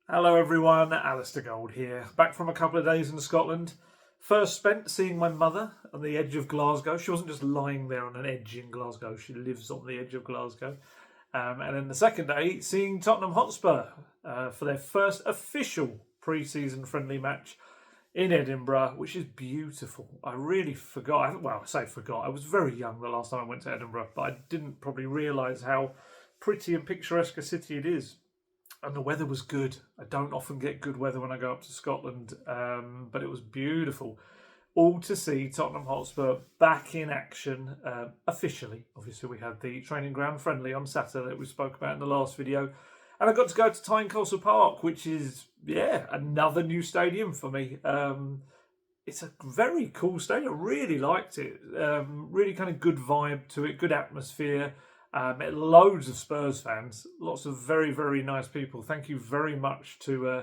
Hello everyone, Alistair Gold here, back from a couple of days in Scotland. First spent seeing my mother on the edge of Glasgow. She wasn't just lying there on an edge in Glasgow, she lives on the edge of Glasgow. And then the second day, seeing Tottenham Hotspur for their first official pre-season friendly match in Edinburgh, which is beautiful. I really forgot, well, I say forgot, I was very young the last time I went to Edinburgh, but I didn't probably realise how pretty and picturesque a city it is. And the weather was good. I don't often get good weather when I go up to Scotland, but it was beautiful. All to see Tottenham Hotspur back in action officially. Obviously, we had the training ground friendly on Saturday that we spoke about in the last video. And I got to go to Tynecastle Park, which is, another new stadium for me. It's a very cool stadium. I really liked it. Really kind of good vibe to it, good atmosphere. Met loads of Spurs fans, lots of very, very nice people. Thank you very much to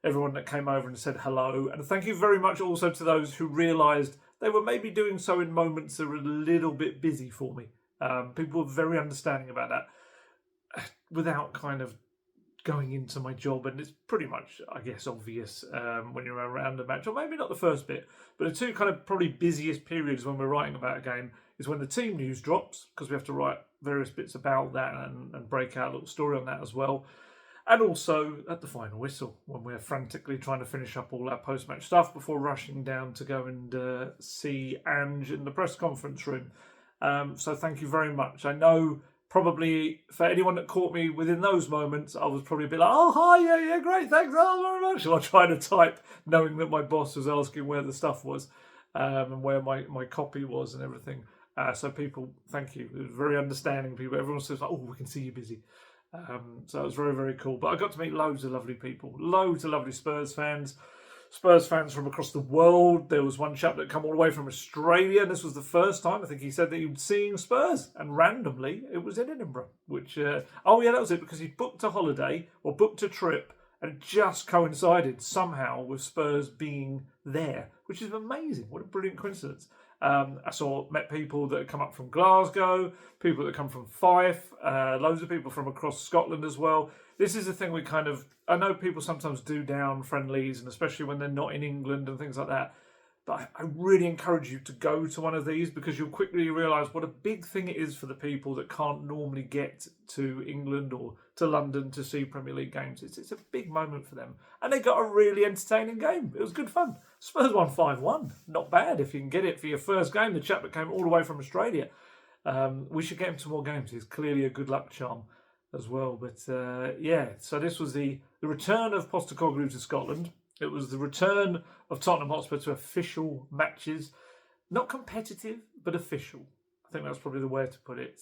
everyone that came over and said hello. And thank you very much also to those who realised they were maybe doing so in moments that were a little bit busy for me. People were very understanding about that without kind of going into my job. And it's pretty much, I guess, obvious when you're around a match, or maybe not the first bit, but the two kind of probably busiest periods when we're writing about a game is when the team news drops, because we have to write various bits about that and break out a little story on that as well. And also at the final whistle, when we're frantically trying to finish up all our post-match stuff before rushing down to go and see Ange in the press conference room. So thank you very much. I know probably for anyone that caught me within those moments, I was probably a bit like, oh, hi, yeah, great, thanks, very much. And I tried to type, knowing that my boss was asking where the stuff was and where my copy was and everything. So people, thank you. It was very understanding people. Everyone says, oh, we can see you're busy. So it was very, very cool. But I got to meet loads of lovely people, loads of lovely Spurs fans from across the world. There was one chap that come all the way from Australia, and this was the first time, I think he said, that he'd seen Spurs. And randomly, it was in Edinburgh, which, that was it, because he booked a holiday or booked a trip, and it just coincided somehow with Spurs being there, which is amazing. What a brilliant coincidence. I met people that had come up from Glasgow, people that come from Fife, loads of people from across Scotland as well. This is the thing I know people sometimes do down friendlies, and especially when they're not in England and things like that. But I really encourage you to go to one of these, because you'll quickly realise what a big thing it is for the people that can't normally get to England or to London to see Premier League games. It's a big moment for them. And they got a really entertaining game. It was good fun. Spurs won 5-1. Not bad if you can get it for your first game. The chap that came all the way from Australia. We should get him to more games. He's clearly a good luck charm as well. But so this was the return of Postecoglou to Scotland. It was the return of Tottenham Hotspur to official matches. Not competitive, but official. I think that's probably the way to put it.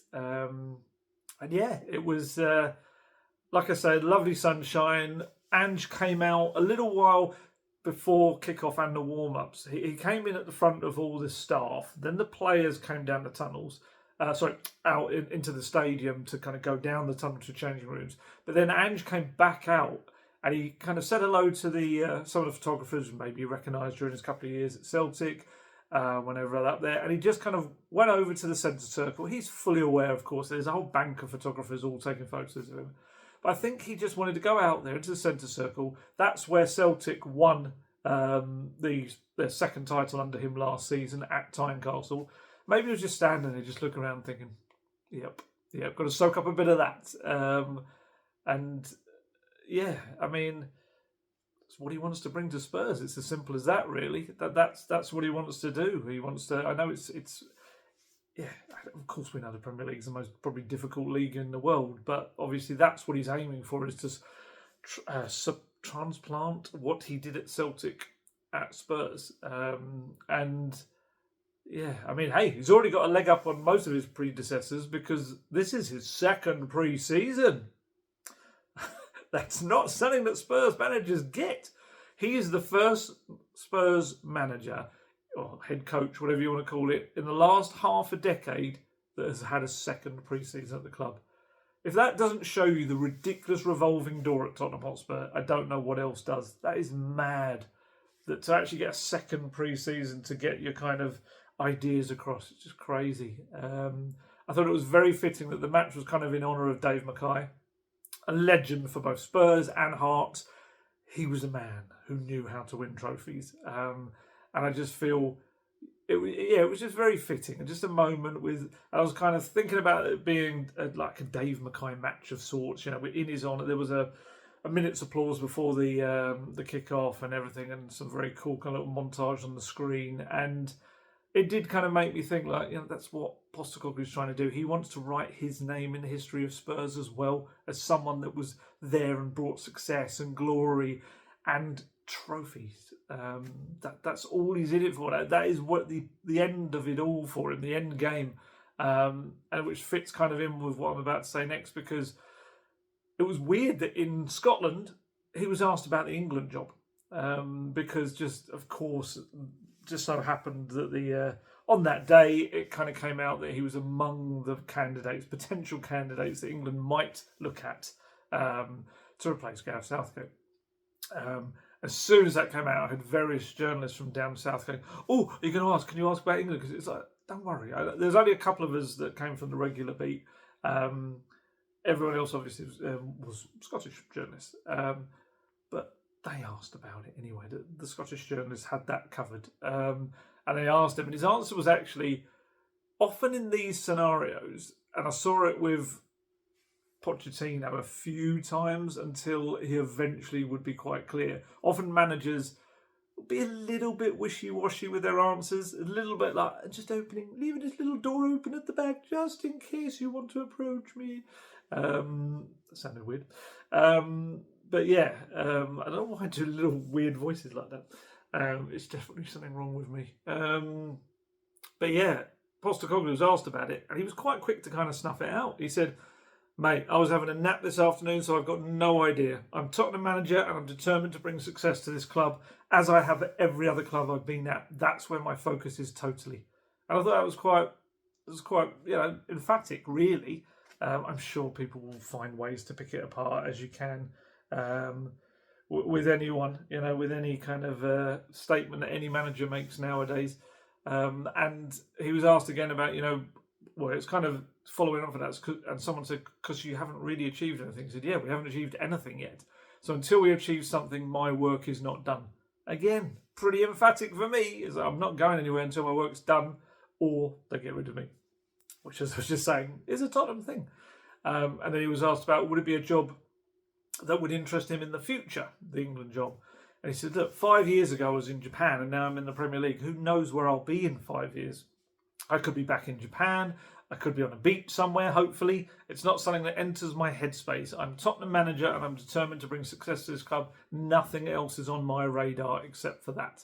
It was, like I said, lovely sunshine. Ange came out a little while before kickoff and the warm-ups. He came in at the front of all the staff. Then the players came down the tunnels. Out into the stadium to kind of go down the tunnel to changing rooms. But then Ange came back out, and he kind of said hello to some of the photographers maybe he recognised during his couple of years at Celtic, whenever up there. And he just kind of went over to the centre circle. He's fully aware, of course, there's a whole bank of photographers all taking photos of him. But I think he just wanted to go out there into the centre circle. That's where Celtic won their second title under him last season at Tynecastle. Maybe he was just standing there, just looking around thinking, yep, got to soak up a bit of that. It's what he wants to bring to Spurs. It's as simple as that, really. That's what he wants to do. He wants to. I know it's. Of course, we know the Premier League is the most probably difficult league in the world, but obviously that's what he's aiming for, is to transplant what he did at Celtic at Spurs, he's already got a leg up on most of his predecessors, because this is his second pre-season. That's not something that Spurs managers get. He is the first Spurs manager, or head coach, whatever you want to call it, in the last half a decade that has had a second pre-season at the club. If that doesn't show you the ridiculous revolving door at Tottenham Hotspur, I don't know what else does. That is mad. That to actually get a second pre-season to get your kind of ideas across, it's just crazy. I thought it was very fitting that the match was kind of in honour of Dave Mackay, a legend for both Spurs and Hearts. he was a man who knew how to win trophies. And I just feel it was just very fitting, and just a moment with. I was kind of thinking about it being like a Dave Mackay match of sorts. In his honour, there was a minute's applause before the kick-off and everything, and some very cool kind of little montage on the screen. And it did kind of make me think, like, that's what Postecoglou is trying to do. He wants to write his name in the history of Spurs as well, as someone that was there and brought success and glory and trophies. That's all he's in it for. That is what the end of it all for him, the end game, and which fits kind of in with what I'm about to say next, because it was weird that in Scotland he was asked about the England job, because just so happened that on that day it kind of came out that he was among the potential candidates that England might look at to replace Gareth Southgate. As soon as that came out, I had various journalists from down south going, "Oh, are you going to ask? Can you ask about England?" Because it's like, don't worry. There's only a couple of us that came from the regular beat. Everyone else obviously was Scottish journalists, but they asked about it anyway. The Scottish journalists had that covered, and they asked him, and his answer was actually often in these scenarios, and I saw it with Pochettino a few times until he eventually would be quite clear. Often managers will be a little bit wishy-washy with their answers, a little bit like just leaving this little door open at the back just in case you want to approach me. That sounded weird. But yeah, I don't know why I do little weird voices like that. It's definitely something wrong with me. But yeah, Postecoglou was asked about it, and he was quite quick to kind of snuff it out. He said, "Mate, I was having a nap this afternoon, so I've got no idea. I'm Tottenham manager and I'm determined to bring success to this club, as I have at every other club I've been at. That's where my focus is totally." And I thought that was quite emphatic, really. I'm sure people will find ways to pick it apart, as you can with anyone, with any kind of statement that any manager makes nowadays. And he was asked again about, well, it's kind of following on from that, and someone said, because you haven't really achieved anything. He said, yeah, we haven't achieved anything yet. So until we achieve something, my work is not done. Again, pretty emphatic for me, is I'm not going anywhere until my work's done, or they get rid of me, which, as I was just saying, is a Tottenham thing. And then he was asked about, would it be a job that would interest him in the future, the England job? And he said, look, 5 years ago I was in Japan and now I'm in the Premier League. Who knows where I'll be in 5 years? I could be back in Japan. I could be on a beach somewhere, hopefully. It's not something that enters my headspace. I'm Tottenham manager and I'm determined to bring success to this club. Nothing else is on my radar except for that.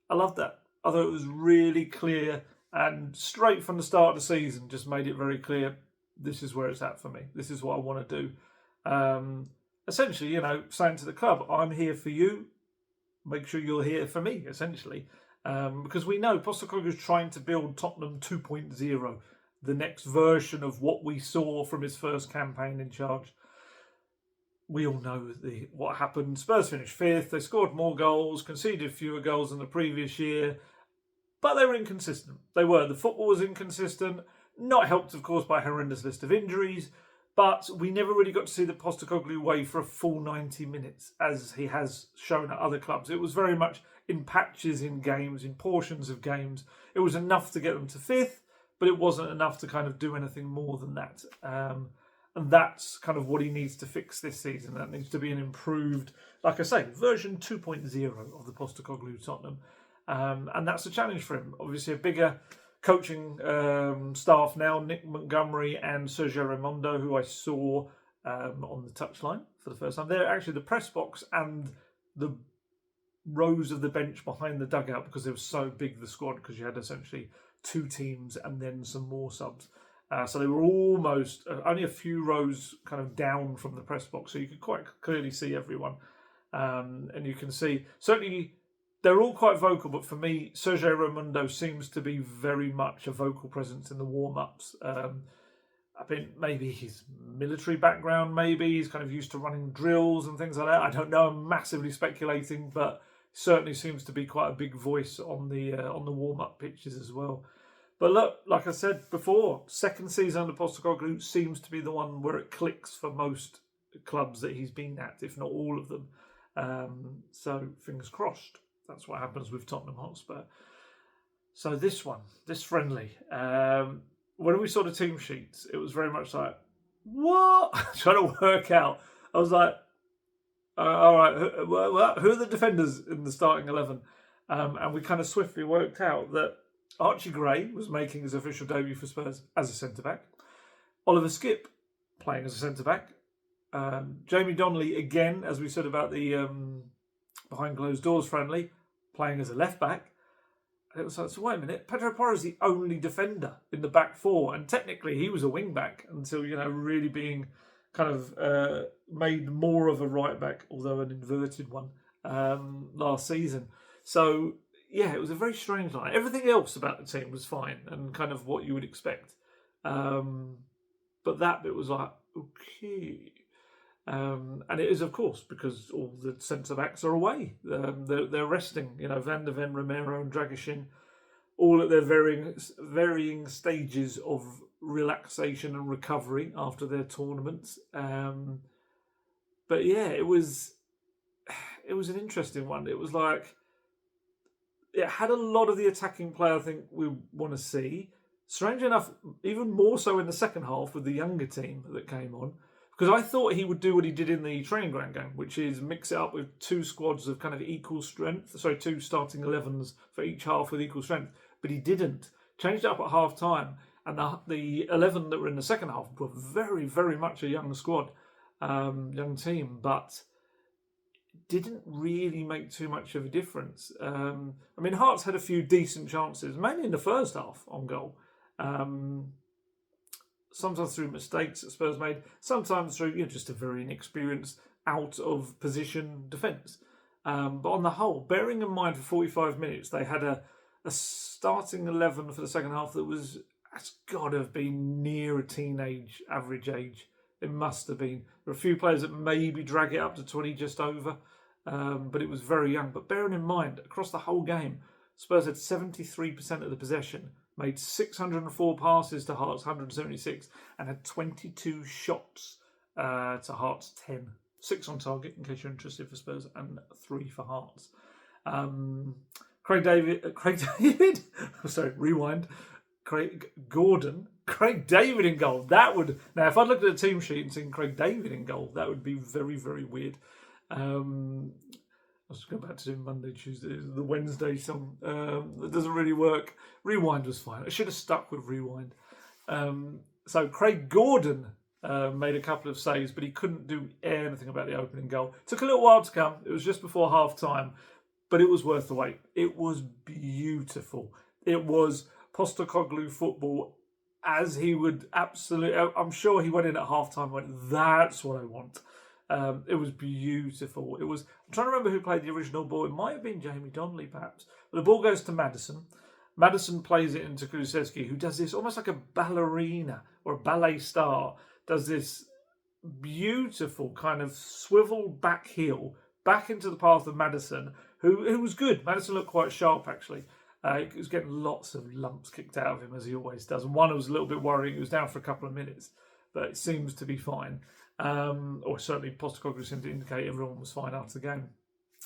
I love that. I thought it was really clear, and straight from the start of the season just made it very clear, this is where it's at for me. This is what I want to do. Essentially, saying to the club, I'm here for you. Make sure you're here for me, essentially. Because we know Postecoglou is trying to build Tottenham 2.0, the next version of what we saw from his first campaign in charge. We all know what happened. Spurs finished 5th. They scored more goals, conceded fewer goals than the previous year, but they were inconsistent. They were. The football was inconsistent, not helped, of course, by a horrendous list of injuries, but we never really got to see the Postecoglou way for a full 90 minutes, as he has shown at other clubs. It was very much in patches in games, in portions of games. It was enough to get them to 5th, but it wasn't enough to kind of do anything more than that. And that's kind of what he needs to fix this season. That needs to be an improved, like I say, version 2.0 of the Postecoglou Tottenham. And that's a challenge for him. Obviously, a bigger coaching staff now, Nick Montgomery and Sergio Raimondo, who I saw on the touchline for the first time. They're actually the press box and the rows of the bench behind the dugout, because it was so big, the squad, because you had essentially 2 teams and then some more subs. So they were almost only a few rows kind of down from the press box, so you could quite clearly see everyone. And you can see, certainly, they're all quite vocal, but for me, Sergio Raimondo seems to be very much a vocal presence in the warm-ups. I think maybe his military background, maybe he's kind of used to running drills and things like that. I don't know, I'm massively speculating, but certainly seems to be quite a big voice on the warm-up pitches as well. But look, like I said before, second season under Postecoglou seems to be the one where it clicks for most clubs that he's been at, if not all of them. So fingers crossed. That's what happens with Tottenham Hotspur. So this friendly, when we saw the team sheets, it was very much like, what? Trying to work out. I was like, all right, who are the defenders in the starting 11? And we kind of swiftly worked out that Archie Gray was making his official debut for Spurs as a centre-back. Oliver Skipp playing as a centre-back. Jamie Donnelly, again, as we said about the behind closed doors friendly, playing as a left-back. And it was like, so wait a minute, Pedro Porro is the only defender in the back four, and technically he was a wing-back until, really being kind of made more of a right-back, although an inverted one, last season. So, yeah, it was a very strange line. Everything else about the team was fine and kind of what you would expect. But that bit was like, okay. And it is, of course, because all the centre-backs are away. They're resting. Van der Ven, Romero and Dragishin, all at their varying stages of relaxation and recovery after their tournaments. But yeah, it was an interesting one. It was like, it had a lot of the attacking play I think we want to see. Strange enough, even more so in the second half with the younger team that came on. Because I thought he would do what he did in the training ground game, which is mix it up with two squads of kind of equal strength. Sorry, two starting 11s for each half with equal strength. But he didn't. Changed it up at half time. And the 11 that were in the second half were very, very much a young squad, young team. But didn't really make too much of a difference. Hearts had a few decent chances, mainly in the first half on goal. Sometimes through mistakes that Spurs made, sometimes through just a very inexperienced, out of position defence. But on the whole, bearing in mind for 45 minutes, they had a starting 11 for the second half that's got to have been near a teenage average age. It must have been. There are a few players that maybe drag it up to 20 just over, but it was very young. But bearing in mind, across the whole game, Spurs had 73% of the possession, made 604 passes to Hearts 176, and had 22 shots to Hearts 10. 6 on target, in case you're interested, for Spurs, and 3 for Hearts. Craig David, sorry, rewind. Craig David in goal. Now, if I'd looked at the team sheet and seen Craig David in goal, that would be very, very weird. I was going back to do Monday, Tuesday, the Wednesday song. That doesn't really work. Rewind was fine. I should have stuck with rewind. So Craig Gordon made a couple of saves, but he couldn't do anything about the opening goal. Took a little while to come. It was just before half time, but it was worth the wait. It was beautiful. It was Postecoglou football, as he would absolutely. I'm sure he went in at half time and went, that's what I want. It was beautiful. I'm trying to remember who played the original ball. It might have been Jamie Donnelly, perhaps. But the ball goes to Maddison. Madison plays it into Kulusevski, who does this almost like a ballerina or a ballet star. Does this beautiful kind of swivel back heel back into the path of Maddison, who was good. Maddison looked quite sharp, actually. He was getting lots of lumps kicked out of him, as he always does. And one was a little bit worrying. He was down for a couple of minutes, but it seems to be fine. Or certainly Postecoglou seemed to indicate everyone was fine after the game.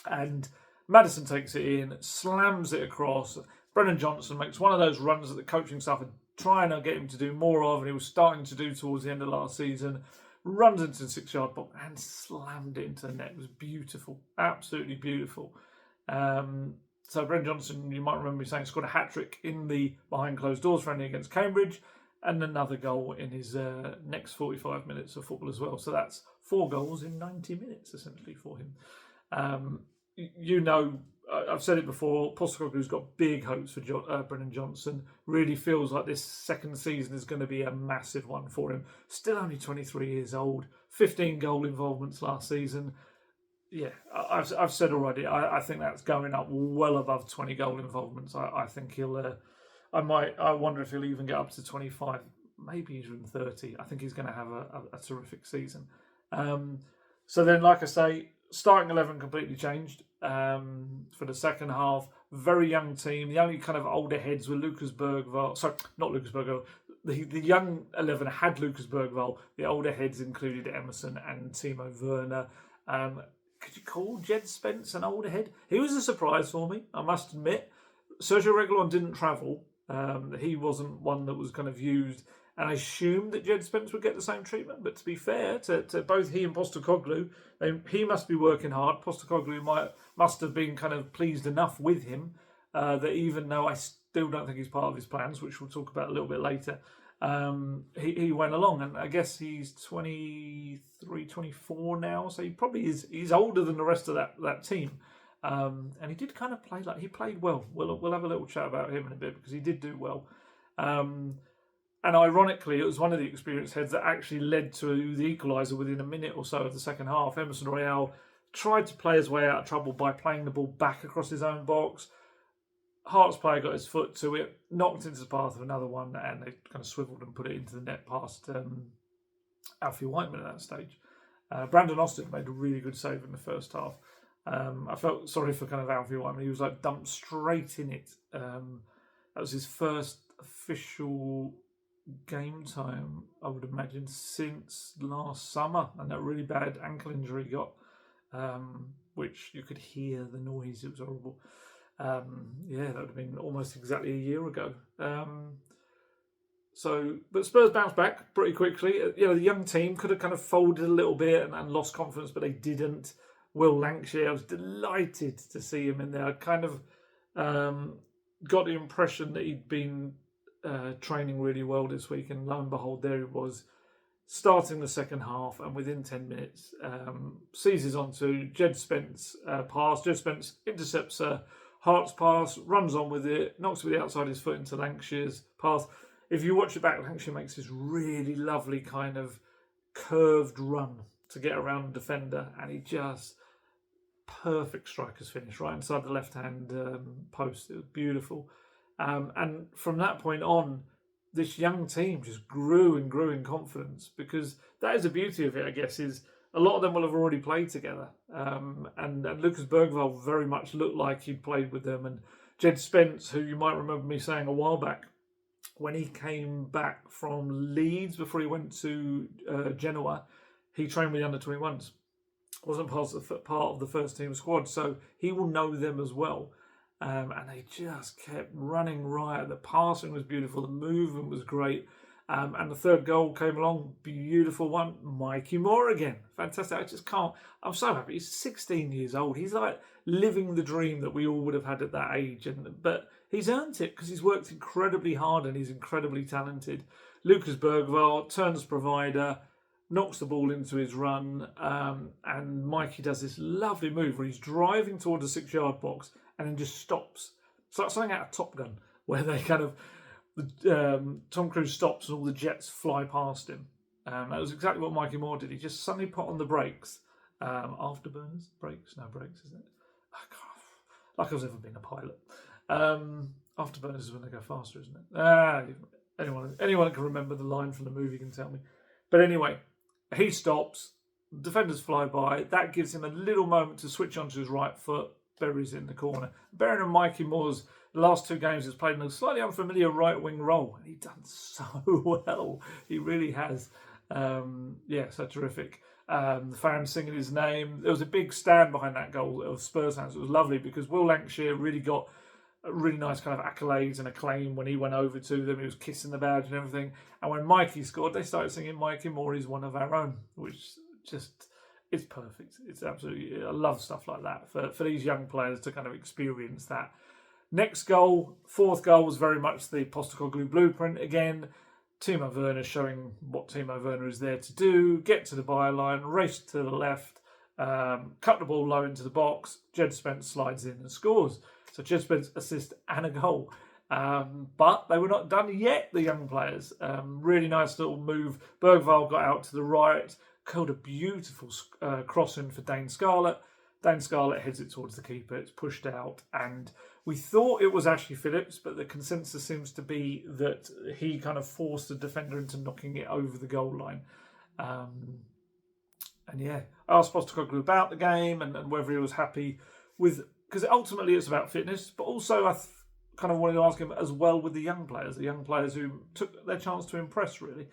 And Maddison takes it in, slams it across. Brennan Johnson makes one of those runs that the coaching staff are trying to get him to do more of, and he was starting to do towards the end of last season. Runs into the 6-yard box and slammed it into the net. It was beautiful, absolutely beautiful. So Brennan Johnson, you might remember me saying, scored a hat-trick in the behind closed doors friendly against Cambridge, and another goal in his next 45 minutes of football as well. So that's 4 goals in 90 minutes, essentially, for him. I've said it before, Postecoglou's got big hopes for Brennan Johnson. Really feels like this second season is going to be a massive one for him. Still only 23 years old, 15 goal involvements last season. Yeah, I've said already, I think that's going up well above 20 goal involvements. I think he'll... I wonder if he'll even get up to 25, maybe even 30. I think he's going to have a terrific season. So then, like I say, starting 11 completely changed for the second half. Very young team. The only kind of older heads were Lucas Bergvall. Sorry, not Lucas Bergvall. The young 11 had Lucas Bergvall. The older heads included Emerson and Timo Werner. call Jed Spence an older head? He was a surprise for me, I must admit. Sergio Reguilón didn't travel. He wasn't one that was kind of used, and I assumed that Jed Spence would get the same treatment. But to be fair to both he and Postecoglou, he must be working hard. Postecoglou must have been kind of pleased enough with him that even though I still don't think he's part of his plans, which we'll talk about a little bit later, he went along. And I guess he's 23, 24 now, so he probably he's older than the rest of that team. And he did kind of play he played well. We'll have a little chat about him in a bit because he did do well. And ironically, it was one of the experienced heads that actually led to the equaliser within a minute or so of the second half. Emerson Royale tried to play his way out of trouble by playing the ball back across his own box. Hearts player got his foot to it, knocked into the path of another one, and they kind of swiveled and put it into the net past Alfie Whiteman at that stage. Brandon Austin made a really good save in the first half. I felt sorry for kind of Alfie Whiteman. He was dumped straight in it. That was his first official game time, I would imagine, since last summer, and that really bad ankle injury he got, which you could hear the noise. It was horrible. That would have been almost exactly a year ago. But Spurs bounced back pretty quickly. The young team could have kind of folded a little bit and lost confidence, but they didn't. Will Lankshear, I was delighted to see him in there. I kind of got the impression that he'd been training really well this week, and lo and behold, there he was, starting the second half, and within 10 minutes, seizes onto Jed Spence pass. Jed Spence intercepts Hart's pass, runs on with it, knocks it with the outside of his foot into Lankshear's path. If you watch it back, Lankshear makes this really lovely kind of curved run to get around the defender, and he just perfect striker's finish right inside the left-hand post. It was beautiful. And from that point on, this young team just grew and grew in confidence, because that is the beauty of it, I guess, is a lot of them will have already played together. And Lucas Bergvall very much looked like he'd played with them. And Jed Spence, who you might remember me saying a while back, when he came back from Leeds before he went to Genoa, he trained with the under-21s. Wasn't part of the first team squad, so he will know them as well. And they just kept running riot. The passing was beautiful. The movement was great. And the third goal came along. Beautiful one. Mikey Moore again. Fantastic. I just can't. I'm so happy. He's 16 years old. He's living the dream that we all would have had at that age. But he's earned it because he's worked incredibly hard and he's incredibly talented. Lucas Bergvall turns provider, knocks the ball into his run, and Mikey does this lovely move where he's driving toward the 6-yard box and then just stops. It's like something out of Top Gun, where they kind of Tom Cruise stops and all the jets fly past him. That was exactly what Mikey Moore did. He just suddenly put on the brakes. Afterburners? Brakes? No brakes, isn't it? Like I've ever been a pilot. Afterburners is when they go faster, isn't it? Anyone that can remember the line from the movie can tell me. But anyway, he stops. Defenders fly by. That gives him a little moment to switch onto his right foot. Buries it in the corner. Bearing in Mikey Moore's last 2 games has played in a slightly unfamiliar right wing role, and he's done so well. He really has. So terrific. The fans singing his name. There was a big stand behind that goal of Spurs fans. It was lovely because Will Lankshear really got a really nice kind of accolades and acclaim when he went over to them. He was kissing the badge and everything. And when Mikey scored, they started singing Mikey Moore is one of our own, which just, it's perfect. It's absolutely, I love stuff like that for these young players to kind of experience that. Next goal, 4th goal, was very much the Postecoglou blueprint again. Timo Werner showing what Timo Werner is there to do. Get to the byline, race to the left, cut the ball low into the box. Jed Spence slides in and scores. So Jed Spence assist and a goal. But they were not done yet, the young players. Really nice little move. Bergvall got out to the right, curled a beautiful cross in for Dane Scarlett. Dane Scarlett heads it towards the keeper. It's pushed out, and we thought it was Ashley Phillips, but the consensus seems to be that he kind of forced the defender into knocking it over the goal line. I asked Postecoglou about the game and whether he was happy with, because ultimately it's about fitness, but also I kind of wanted to ask him as well with the young players who took their chance to impress, really.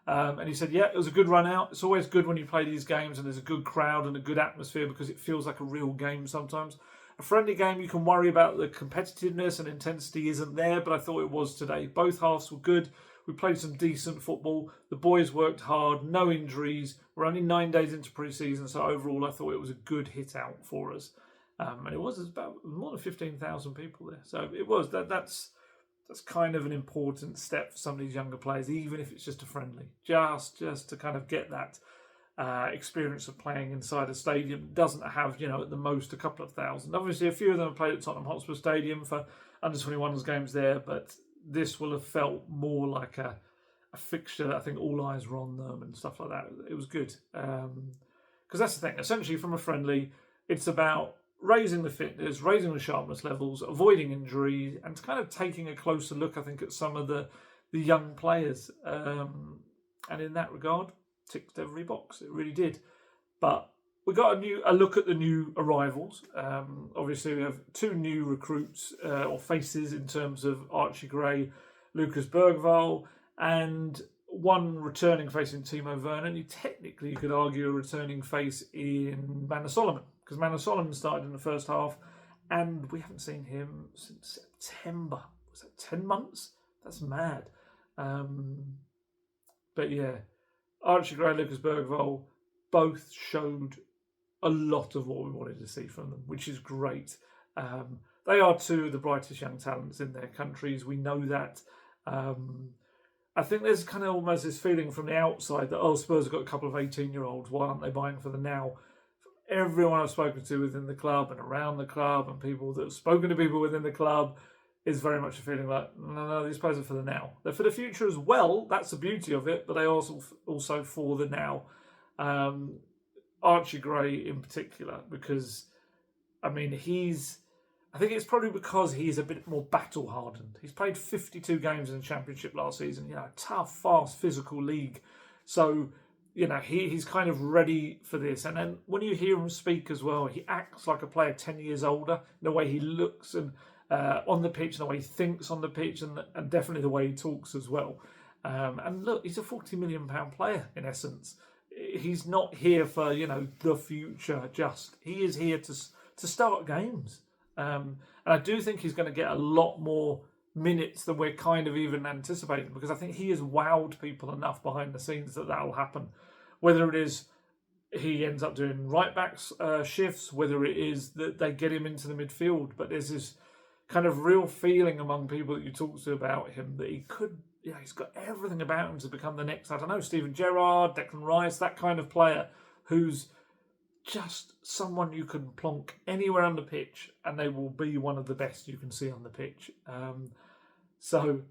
And he said, yeah, it was a good run out. It's always good when you play these games and there's a good crowd and a good atmosphere because it feels like a real game sometimes. A friendly game, you can worry about the competitiveness and intensity isn't there, but I thought it was today. Both halves were good. We played some decent football. The boys worked hard, no injuries. We're only 9 days into pre-season, so overall I thought it was a good hit out for us. And it was about more than 15,000 people there. So it was. That's kind of an important step for some of these younger players, even if it's just a friendly. Just to kind of get that experience of playing inside a stadium. Doesn't have, at the most a couple of thousand. Obviously, a few of them have played at Tottenham Hotspur Stadium for under-21s games there, but this will have felt more like a fixture that I think all eyes were on them and stuff like that. It was good. Because that's the thing. Essentially, from a friendly, it's about raising the fitness, raising the sharpness levels, avoiding injury, and kind of taking a closer look, I think, at some of the young players. And in that regard, ticked every box. It really did. But we got a look at the new arrivals. Obviously, we have 2 new recruits or faces in terms of Archie Gray, Lucas Bergvall, and 1 returning face in Timo Werner. Technically, you could argue a returning face in Manor Solomon, because Manor Solomon started in the first half, and we haven't seen him since September. Was that 10 months? That's mad. But yeah, Archie Gray, Lucas Bergvall both showed a lot of what we wanted to see from them, which is great. They are 2 of the brightest young talents in their countries. We know that. I think there's kind of almost this feeling from the outside that, Spurs have got a couple of 18-year-olds. Why aren't they buying for the now? Everyone I've spoken to within the club and around the club and people that have spoken to people within the club is very much a feeling like, no, these players are for the now. They're for the future as well. That's the beauty of it, but they are also for the now. Archie Gray in particular, because, I think it's probably because he's a bit more battle hardened. He's played 52 games in the Championship last season, tough, fast, physical league. So, he's kind of ready for this. And then when you hear him speak as well, he acts like a player 10 years older, the way he looks and on the pitch, and the way he thinks on the pitch, and definitely the way he talks as well. And look, he's a £40 million player in essence. He's not here for, the future just. He is here to start games. And I do think he's going to get a lot more minutes than we're kind of even anticipating, because I think he has wowed people enough behind the scenes that will happen. Whether it is he ends up doing right backs shifts, whether it is that they get him into the midfield, but there's this kind of real feeling among people that you talk to about him that he could, he's got everything about him to become the next, I don't know, Steven Gerrard, Declan Rice, that kind of player who's just someone you can plonk anywhere on the pitch and they will be one of the best you can see on the pitch. So,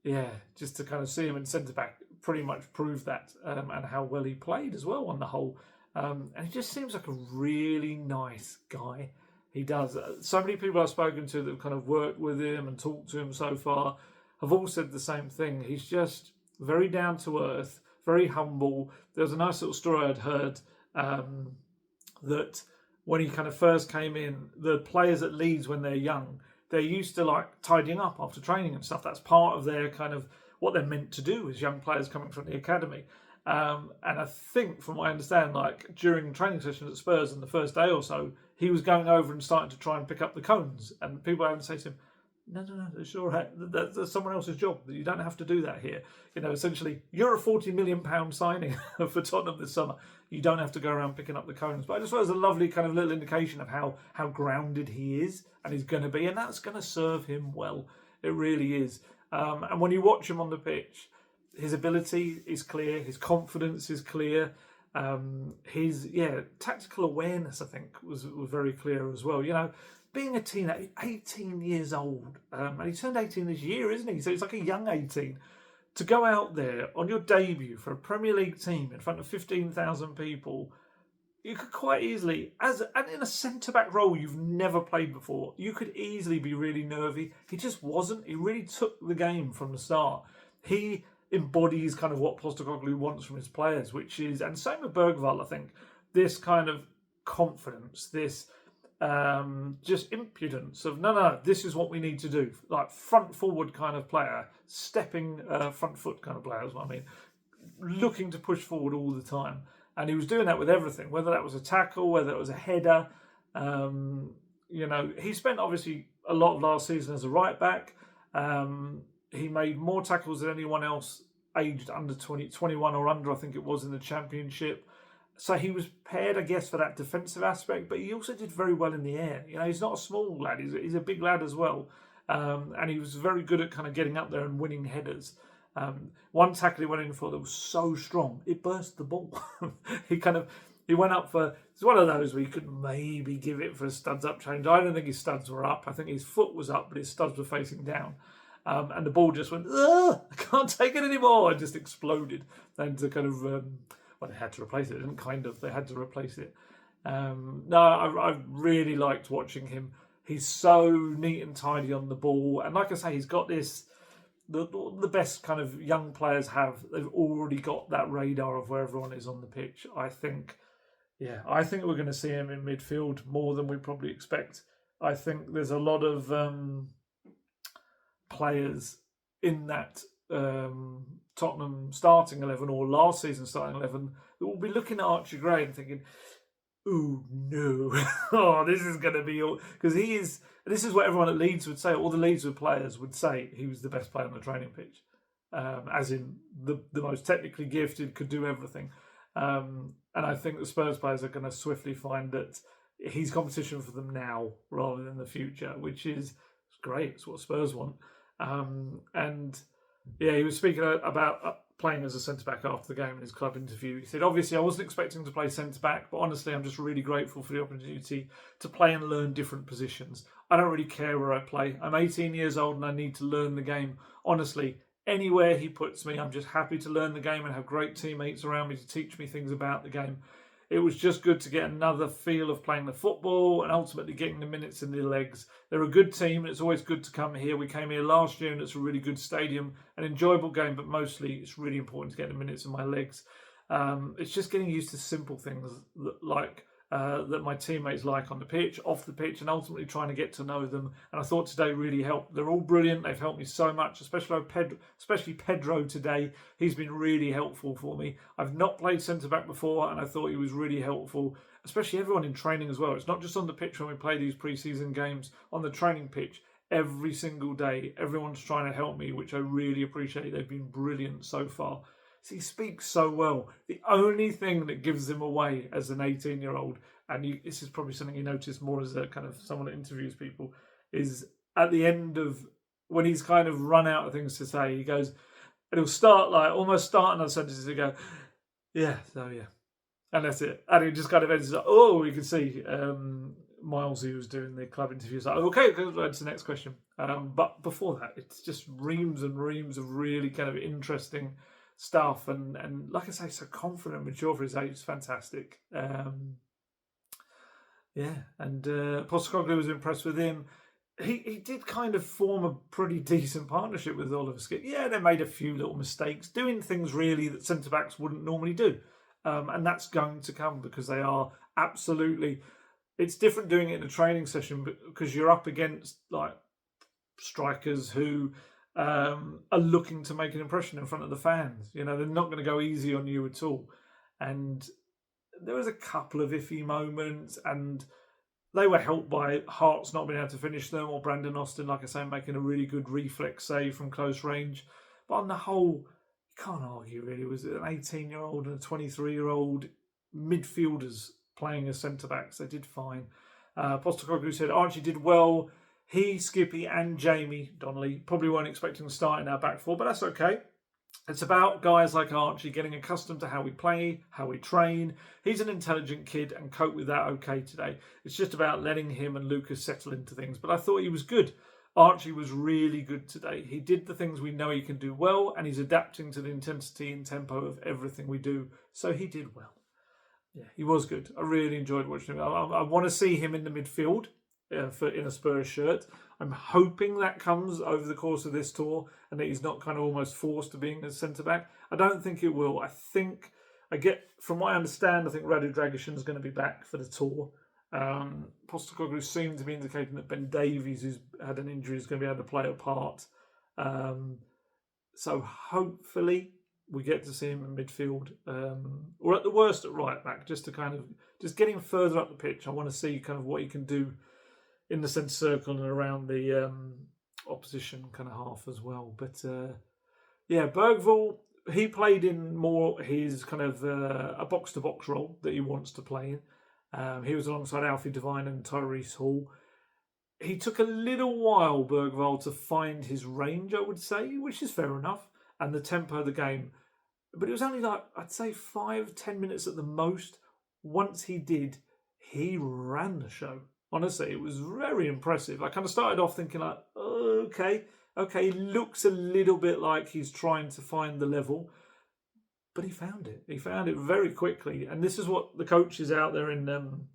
yeah, just to kind of see him in centre-back pretty much proved that, and how well he played as well on the whole. And he just seems like a really nice guy. He does. So many people I've spoken to that have kind of worked with him and talked to him so far have all said the same thing. He's just very down to earth, very humble. There was a nice little story I'd heard that when he kind of first came in, the players at Leeds when they're young, they're used to like tidying up after training and stuff. That's part of their kind of what they're meant to do as young players coming from the academy. And I think, from what I understand, like during training sessions at Spurs on the first day or so, he was going over and starting to try and pick up the cones. And people having to say to him, no, it's all right. That's someone else's job. You don't have to do that here. Essentially, you're a £40 million signing for Tottenham this summer. You don't have to go around picking up the cones. But I just thought it was a lovely kind of little indication of how grounded he is and he's going to be. And that's going to serve him well. It really is. And when you watch him on the pitch, his ability is clear. His confidence is clear. His tactical awareness, I think, was very clear as well. Being a teenager, 18 years old, and he turned 18 this year, isn't he? So it's like a young 18. To go out there on your debut for a Premier League team in front of 15,000 people, you could quite easily, and in a centre-back role you've never played before, you could easily be really nervy. He just wasn't. He really took the game from the start. He embodies kind of what Postecoglou wants from his players, which is, and same with Bergvall, I think, this kind of confidence, this just impudence of no, this is what we need to do, like front forward kind of player, stepping front foot kind of player is what I mean. looking to push forward all the time. And he was doing that with everything, whether that was a tackle, whether it was a header. He spent obviously a lot of last season as a right back. He made more tackles than anyone else aged under 21 or under, I think it was, in the Championship. So he was paired, I guess, for that defensive aspect, but he also did very well in the air. He's not a small lad, he's a big lad as well. And he was very good at kind of getting up there and winning headers. One tackle he went in for that was so strong, it burst the ball. He went up for, it's one of those where you could maybe give it for a studs up change. I don't think his studs were up. I think his foot was up, but his studs were facing down. And the ball just went, I can't take it anymore. It just exploded. And to kind of, they had to replace it. They had to replace it. I really liked watching him. He's so neat and tidy on the ball. And like I say, he's got this, the best kind of young players have. They've already got that radar of where everyone is on the pitch. I think we're going to see him in midfield more than we probably expect. I think there's a lot of players in that Tottenham starting 11 or last season starting 11 that will be looking at Archie Gray and thinking, "Ooh, no. This is going to be all..." Because this is what everyone at Leeds would say, all the Leeds players would say he was the best player on the training pitch. As in the most technically gifted, could do everything. And I think the Spurs players are going to swiftly find that he's competition for them now rather than the future, which is great. It's what Spurs want. He was speaking about playing as a centre-back after the game in his club interview. He said, obviously, I wasn't expecting to play centre-back, but honestly, I'm just really grateful for the opportunity to play and learn different positions. I don't really care where I play. I'm 18 years old and I need to learn the game. Honestly, anywhere he puts me, I'm just happy to learn the game and have great teammates around me to teach me things about the game. It was just good to get another feel of playing the football and ultimately getting the minutes in the legs. They're a good team and it's always good to come here. We came here last year and it's a really good stadium, an enjoyable game, but mostly it's really important to get the minutes in my legs. It's just getting used to simple things that my teammates like on the pitch, off the pitch, and ultimately trying to get to know them. And I thought today really helped. They're all brilliant. They've helped me so much, especially Pedro today. He's been really helpful for me. I've not played centre-back before, and I thought he was really helpful, especially everyone in training as well. It's not just on the pitch when we play these pre-season games. On the training pitch, every single day, everyone's trying to help me, which I really appreciate. They've been brilliant so far. He speaks so well. The only thing that gives him away as an 18-year-old, and this is probably something you notice more as a kind of someone that interviews people, is at the end of when he's kind of run out of things to say, he goes, and he'll start almost start another sentence and go, yeah, and that's it. And he just kind of ends up, you can see Miles, who was doing the club interviews, like, okay, go to the next question. But before that, it's just reams and reams of really kind of interesting stuff, and like I say, so confident, mature for his age. It's fantastic. And Postecoglou was impressed with him. He did kind of form a pretty decent partnership with Oliver Skip. Yeah, they made a few little mistakes, doing things really that centre-backs wouldn't normally do. And that's going to come because they are absolutely... It's different doing it in a training session because you're up against strikers who are looking to make an impression in front of the fans. They're not going to go easy on you at all. And there was a couple of iffy moments, and they were helped by Hart's not being able to finish them, or Brandon Austin, like I say, making a really good reflex save from close range. But on the whole, you can't argue really. It was an 18-year-old and a 23-year-old midfielders playing as centre-backs. They did fine. Postecoglou said Archie did well. He, Skippy and Jamie Donnelly probably weren't expecting to start in our back four, but that's okay. It's about guys like Archie getting accustomed to how we play, how we train. He's an intelligent kid and coped with that okay today. It's just about letting him and Lucas settle into things. But I thought he was good. Archie was really good today. He did the things we know he can do well, and he's adapting to the intensity and tempo of everything we do. So he did well. Yeah, he was good. I really enjoyed watching him. I want to see him in the midfield. In a Spurs shirt. I'm hoping that comes over the course of this tour and that he's not kind of almost forced to being a centre-back. I don't think it will. From what I understand, I think Radu Dragusin is going to be back for the tour. Postecoglou seemed to be indicating that Ben Davies, who's had an injury, is going to be able to play a part. So hopefully we get to see him in midfield, or at the worst at right back, just to kind of just get him further up the pitch. I want to see kind of what he can do in the centre circle and around the opposition kind of half as well. But Bergvall, he played in more his kind of a box-to-box role that he wants to play in. He was alongside Alfie Devine and Tyrese Hall. He took a little while, Bergvall, to find his range, I would say, which is fair enough, and the tempo of the game. But it was only like, I'd say 5-10 minutes at the most. Once he did, he ran the show. Honestly, it was very impressive. I kind of started off thinking like, oh, okay, looks a little bit like he's trying to find the level. But he found it. He found it very quickly. And this is what the coaches out there in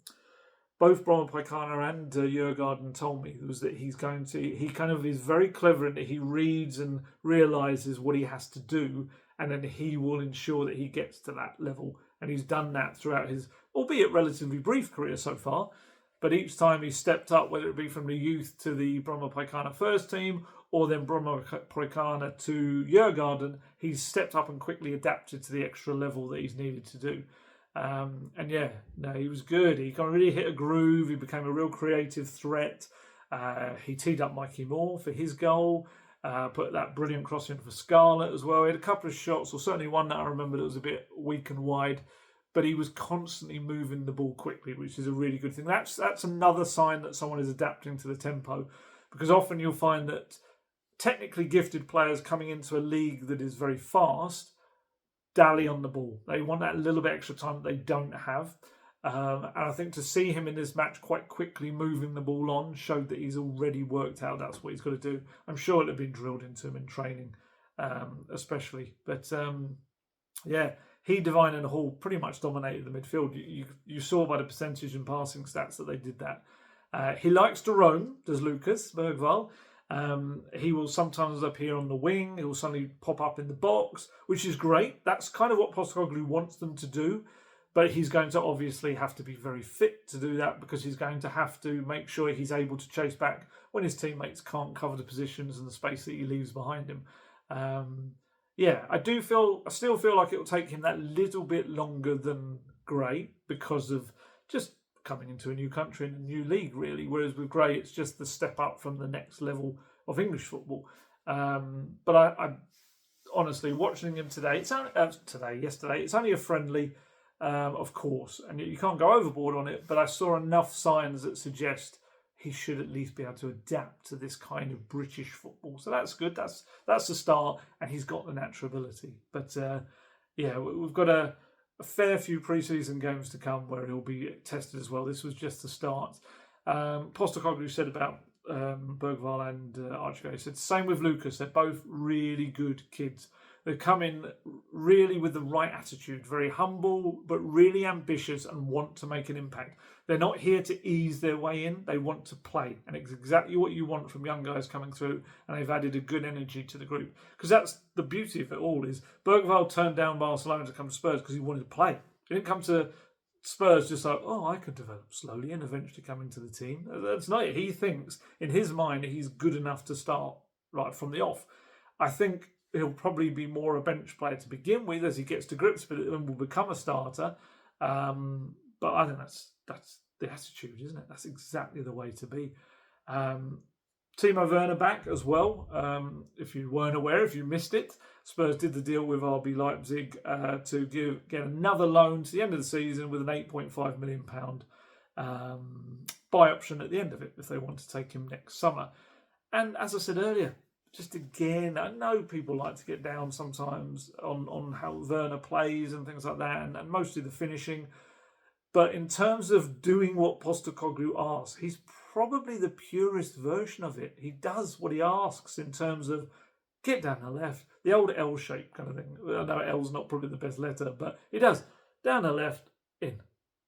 both Bromma Paikana and Jurgarden told me, was that he kind of is very clever in that he reads and realises what he has to do, and then he will ensure that he gets to that level. And he's done that throughout his, albeit relatively brief career so far, but each time he stepped up, whether it be from the youth to the Bromma Paikana first team, or then Bromma Paikana to Jurgarden, he's stepped up and quickly adapted to the extra level that he's needed to do. He was good. He kind of really hit a groove. He became a real creative threat. He teed up Mikey Moore for his goal, put that brilliant cross in for Scarlett as well. He had a couple of shots, or certainly one that I remember that was a bit weak and wide, but he was constantly moving the ball quickly, which is a really good thing. That's another sign that someone is adapting to the tempo, because often you'll find that technically gifted players coming into a league that is very fast dally on the ball. They want that little bit extra time that they don't have. And I think to see him in this match quite quickly moving the ball on showed that he's already worked out that's what he's got to do. I'm sure it had been drilled into him in training, especially. But he, Devine and Hall pretty much dominated the midfield. You saw by the percentage and passing stats that they did that. He likes to roam, does Lucas Bergvall. He will sometimes appear on the wing. He'll suddenly pop up in the box, which is great. That's kind of what Postecoglou wants them to do. But he's going to obviously have to be very fit to do that, because he's going to have to make sure he's able to chase back when his teammates can't cover the positions and the space that he leaves behind him. I still feel like it will take him that little bit longer than Gray, because of just coming into a new country and a new league, really. Whereas with Gray, it's just the step up from the next level of English football. But I honestly, watching him yesterday, it's only a friendly, of course, and you can't go overboard on it, but I saw enough signs that suggest he should at least be able to adapt to this kind of British football. So that's good. That's the start, and he's got the natural ability. But we've got a fair few pre-season games to come where he'll be tested as well. This was just the start. Postecoglou said about Bergvall and Archie Gray, said same with Lucas. They're both really good kids. They come in really with the right attitude, very humble, but really ambitious and want to make an impact. They're not here to ease their way in. They want to play. And it's exactly what you want from young guys coming through. And they've added a good energy to the group. Because that's the beauty of it all, is Bergvall turned down Barcelona to come to Spurs because he wanted to play. He didn't come to Spurs just like, I could develop slowly and eventually come into the team. That's not it. He thinks, in his mind, he's good enough to start right from the off. I think he'll probably be more a bench player to begin with as he gets to grips with it and will become a starter. But I think that's the attitude, isn't it? That's exactly the way to be. Timo Werner back as well. If you weren't aware, if you missed it, Spurs did the deal with RB Leipzig to get another loan to the end of the season with an £8.5 million buy option at the end of it if they want to take him next summer. And as I said earlier, just again, I know people like to get down sometimes on how Werner plays and things like that, and mostly the finishing. But in terms of doing what Postecoglou asks, he's probably the purest version of it. He does what he asks in terms of get down the left, the old L shape kind of thing. I know L's not probably the best letter, but he does. Down the left, in.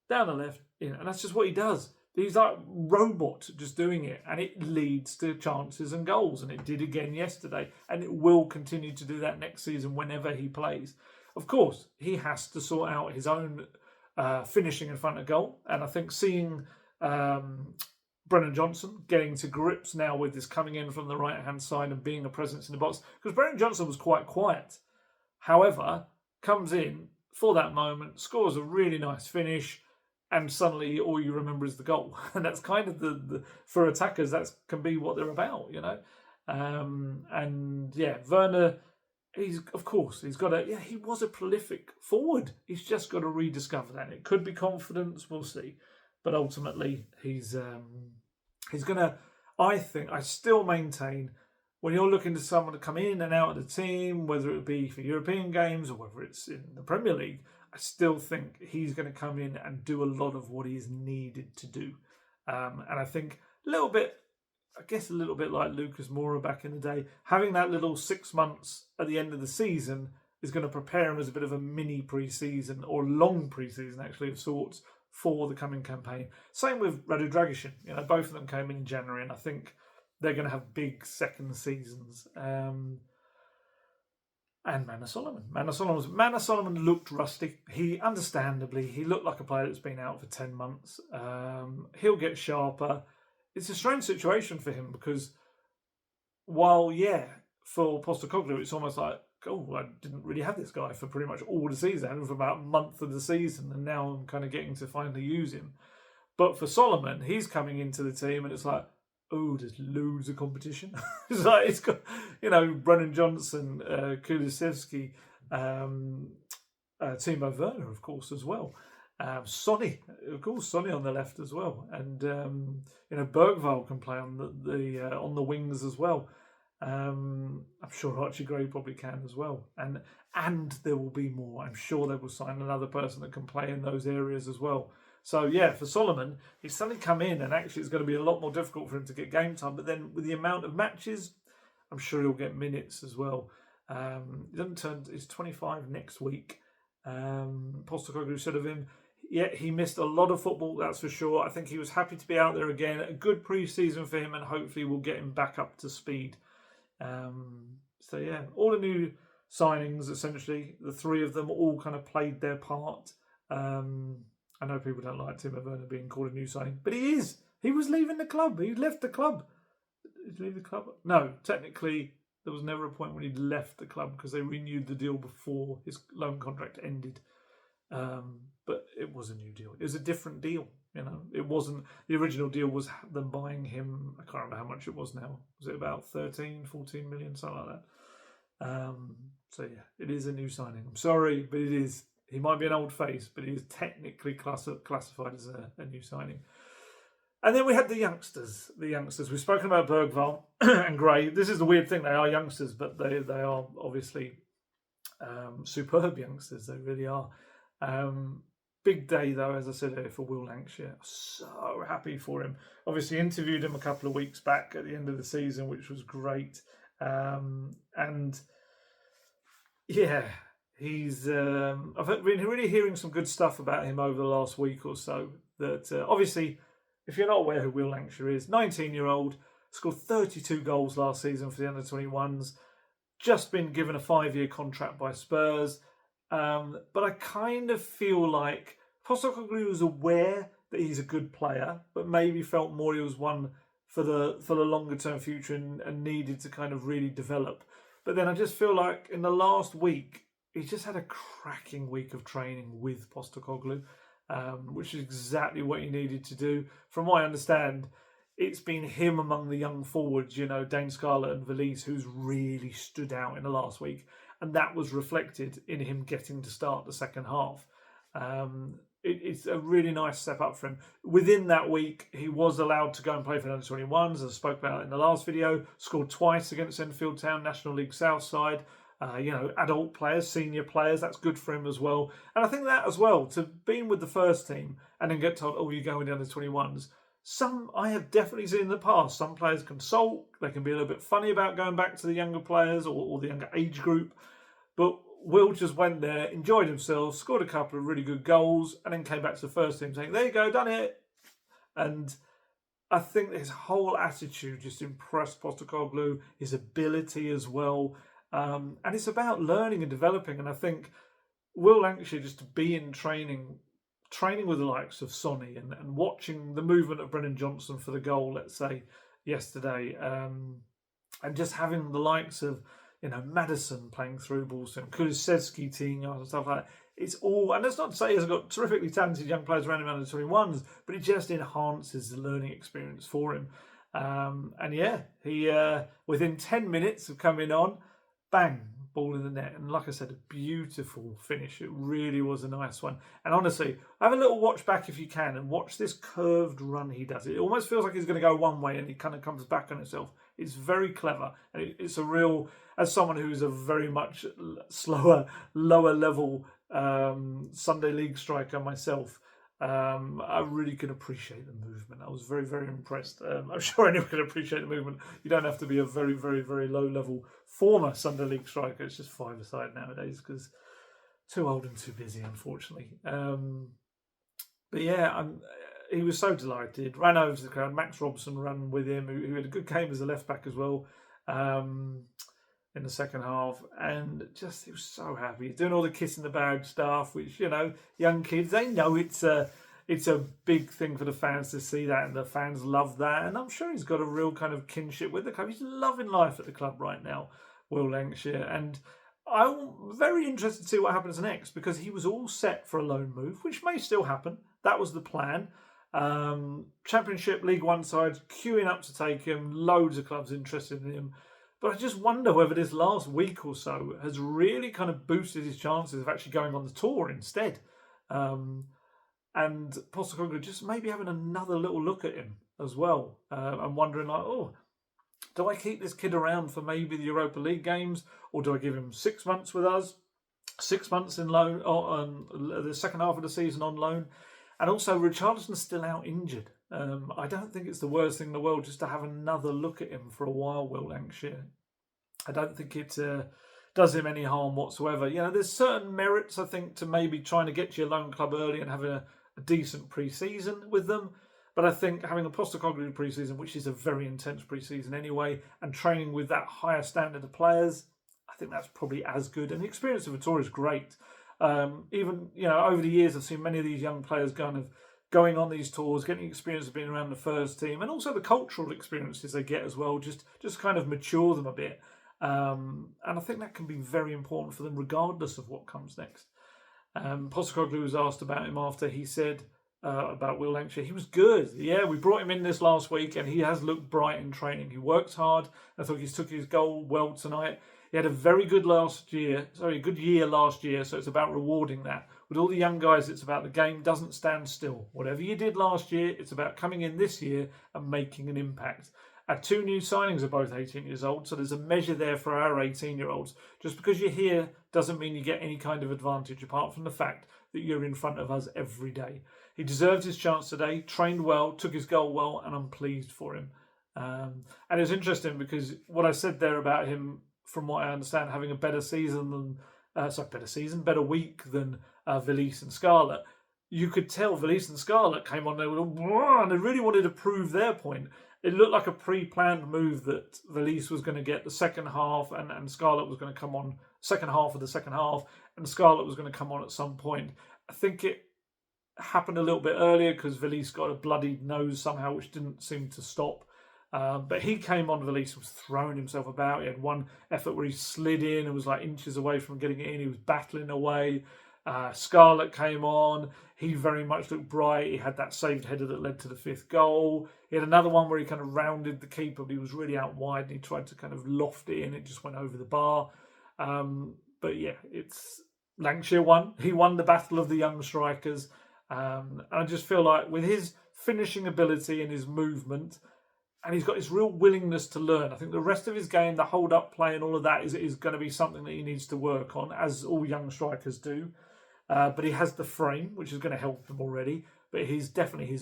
Down the left, in. And that's just what he does. He's like robot just doing it, and it leads to chances and goals, and it did again yesterday, and it will continue to do that next season whenever he plays. Of course, he has to sort out his own finishing in front of goal, and I think seeing Brennan Johnson getting to grips now with this coming in from the right-hand side and being a presence in the box, because Brennan Johnson was quite quiet However, comes in for that moment, scores a really nice finish, and suddenly all you remember is the goal. And that's kind of the for attackers, that can be what they're about, And yeah, Werner, he's got he was a prolific forward. He's just got to rediscover that. It could be confidence, we'll see. But ultimately, he's gonna. I still maintain, when you're looking to someone to come in and out of the team, whether it be for European games or whether it's in the Premier League, I still think he's going to come in and do a lot of what he's needed to do. And I think a little bit like Lucas Moura back in the day, having that little 6 months at the end of the season is going to prepare him as a bit of a mini pre-season, or long pre-season actually of sorts, for the coming campaign. Same with Radu Dragic. Both of them came in January, and I think they're going to have big second seasons. And Manor Solomon looked rusty. He looked like a player that's been out for 10 months. He'll get sharper. It's a strange situation for him because while, for Postecoglou, it's almost like, I didn't really have this guy for pretty much all the season. I had him for about a month of the season, and now I'm kind of getting to finally use him. But for Solomon, he's coming into the team, and it's like, there's loads of competition. It's got, Brennan Johnson, Kulusevski, Timo Werner, of course, as well. Sonny on the left as well, and Bergvall can play on the wings as well. I'm sure Archie Gray probably can as well, and there will be more. I'm sure they will sign another person that can play in those areas as well. So for Solomon, he's suddenly come in, and actually it's going to be a lot more difficult for him to get game time. But then with the amount of matches, I'm sure he'll get minutes as well. He's 25 next week. Postecoglou said of him, he missed a lot of football, that's for sure. I think he was happy to be out there again. A good pre-season for him, and hopefully we'll get him back up to speed. All the new signings, essentially, the three of them all kind of played their part. I know people don't like Timo Werner being called a new signing, but he is. He was leaving the club. He left the club. Did he leave the club? No, technically, there was never a point when he'd left the club because they renewed the deal before his loan contract ended. But it was a new deal. It was a different deal. It wasn't, the original deal was them buying him. I can't remember how much it was now. Was it about 13, 14 million, something like that? It is a new signing. I'm sorry, but it is. He might be an old face, but he is technically classified as a new signing. And then we had the youngsters. We've spoken about Bergvall and Gray. This is the weird thing. They are youngsters, but they are obviously superb youngsters. They really are. Big day, though, as I said earlier, for Will Lankshear. So happy for him. Obviously interviewed him a couple of weeks back at the end of the season, which was great. He's. I've been really hearing some good stuff about him over the last week or so. That obviously, if you're not aware who Will Lankshear is, 19-year-old, scored 32 goals last season for the under-21s. Just been given a 5-year contract by Spurs. But I kind of feel like Postecoglou was aware that he's a good player, but maybe felt more he was one for the longer term future and needed to kind of really develop. But then I just feel like in the last week, he's just had a cracking week of training with Postecoglou, which is exactly what he needed to do. From what I understand, it's been him among the young forwards, Dane Scarlett and Valise, who's really stood out in the last week. And that was reflected in him getting to start the second half. It's a really nice step up for him. Within that week, he was allowed to go and play for the under-21s, as I spoke about in the last video. Scored twice against Enfield Town, National League South side. Adult players, senior players, that's good for him as well. And I think that as well, to being with the first team and then get told, you're going down to 21s. I have definitely seen in the past, some players can sulk, they can be a little bit funny about going back to the younger players or the younger age group. But Will just went there, enjoyed himself, scored a couple of really good goals, and then came back to the first team saying, there you go, done it. And I think his whole attitude just impressed Postecoglou, his ability as well. And it's about learning and developing. And I think Will Lankshear, just to be in training with the likes of Sonny and watching the movement of Brennan Johnson for the goal, let's say, yesterday, and just having the likes of, Maddison playing through balls to him, Kulusevski teeing up and stuff like that. It's all, and that's not to say he hasn't got terrifically talented young players around him under 21s, but it just enhances the learning experience for him. And yeah, he within 10 minutes of coming on, bang, ball in the net. And like I said, a beautiful finish. It really was a nice one. And honestly, have a little watch back if you can and watch this curved run he does. It almost feels like he's going to go one way and he kind of comes back on himself. It's very clever. And it's a real, as someone who's a very much slower, lower level Sunday League striker myself, I really can appreciate the movement. I was very, very impressed. I'm sure anyone can appreciate the movement. You don't have to be a very, very, very low level former Sunday League striker. It's just five-a-side nowadays because too old and too busy, unfortunately. But yeah, he was so delighted. Ran over to the crowd. Max Robson ran with him, who had a good game as a left back as well. In the second half, and just he was so happy doing all the kiss in the bag stuff, which young kids, they know it's a big thing for the fans to see that, and the fans love that, and I'm sure he's got a real kind of kinship with the club. He's loving life at the club right now, Will Lankshear, and I'm very interested to see what happens next, because he was all set for a loan move, which may still happen. That was the plan. Championship League One sides queuing up to take him, loads of clubs interested in him. But I just wonder whether this last week or so has really kind of boosted his chances of actually going on the tour instead. And Postecoglou just maybe having another little look at him as well. I'm wondering, do I keep this kid around for maybe the Europa League games, or do I give him 6 months with us, 6 months in loan, or on the second half of the season on loan? And also, Richarlison's still out injured. I don't think it's the worst thing in the world just to have another look at him for a while, Will Lankshear. I don't think it does him any harm whatsoever. There's certain merits, I think, to maybe trying to get to your loan club early and having a decent pre-season with them. But I think having a Postecoglou pre-season, which is a very intense pre-season anyway, and training with that higher standard of players, I think that's probably as good. And the experience of Vittoria is great. Even over the years, I've seen many of these young players going on these tours, getting experience of being around the first team, and also the cultural experiences they get as well, just kind of mature them a bit. And I think that can be very important for them, regardless of what comes next. Postecoglou was asked about him after. He said about Will Lankshear, he was good. Yeah, we brought him in this last week, and he has looked bright in training. He works hard. I thought he took his goal well tonight. He had a very good good year last year, so it's about rewarding that. With all the young guys, it's about the game doesn't stand still. Whatever you did last year, it's about coming in this year and making an impact. Our two new signings are both 18 years old, so there's a measure there for our 18-year-olds. Just because you're here doesn't mean you get any kind of advantage, apart from the fact that you're in front of us every day. He deserved his chance today, trained well, took his goal well, and I'm pleased for him. And it's interesting because what I said there about him, from what I understand, having a better week than Veliz and Scarlett. You could tell Veliz and Scarlett came on there and they really wanted to prove their point. It looked like a pre-planned move that Veliz was going to get the second half and Scarlett was going to come on second half of the second half, and Scarlett was going to come on at some point. I think it happened a little bit earlier because Veliz got a bloodied nose somehow, which didn't seem to stop. But he came on, Veliz was throwing himself about. He had one effort where he slid in and was like inches away from getting it in. He was battling away. Scarlett came on. He very much looked bright. He had that saved header that led to the 5th goal. He had another one where he kind of rounded the keeper, but he was really out wide and he tried to kind of loft it in. It just went over the bar. But yeah, it's Lankshear won. He won the battle of the young strikers. And I just feel like with his finishing ability and his movement, and he's got this real willingness to learn. I think the rest of his game, the hold-up play and all of that is going to be something that he needs to work on, as all young strikers do. But he has the frame, which is going to help him already. But his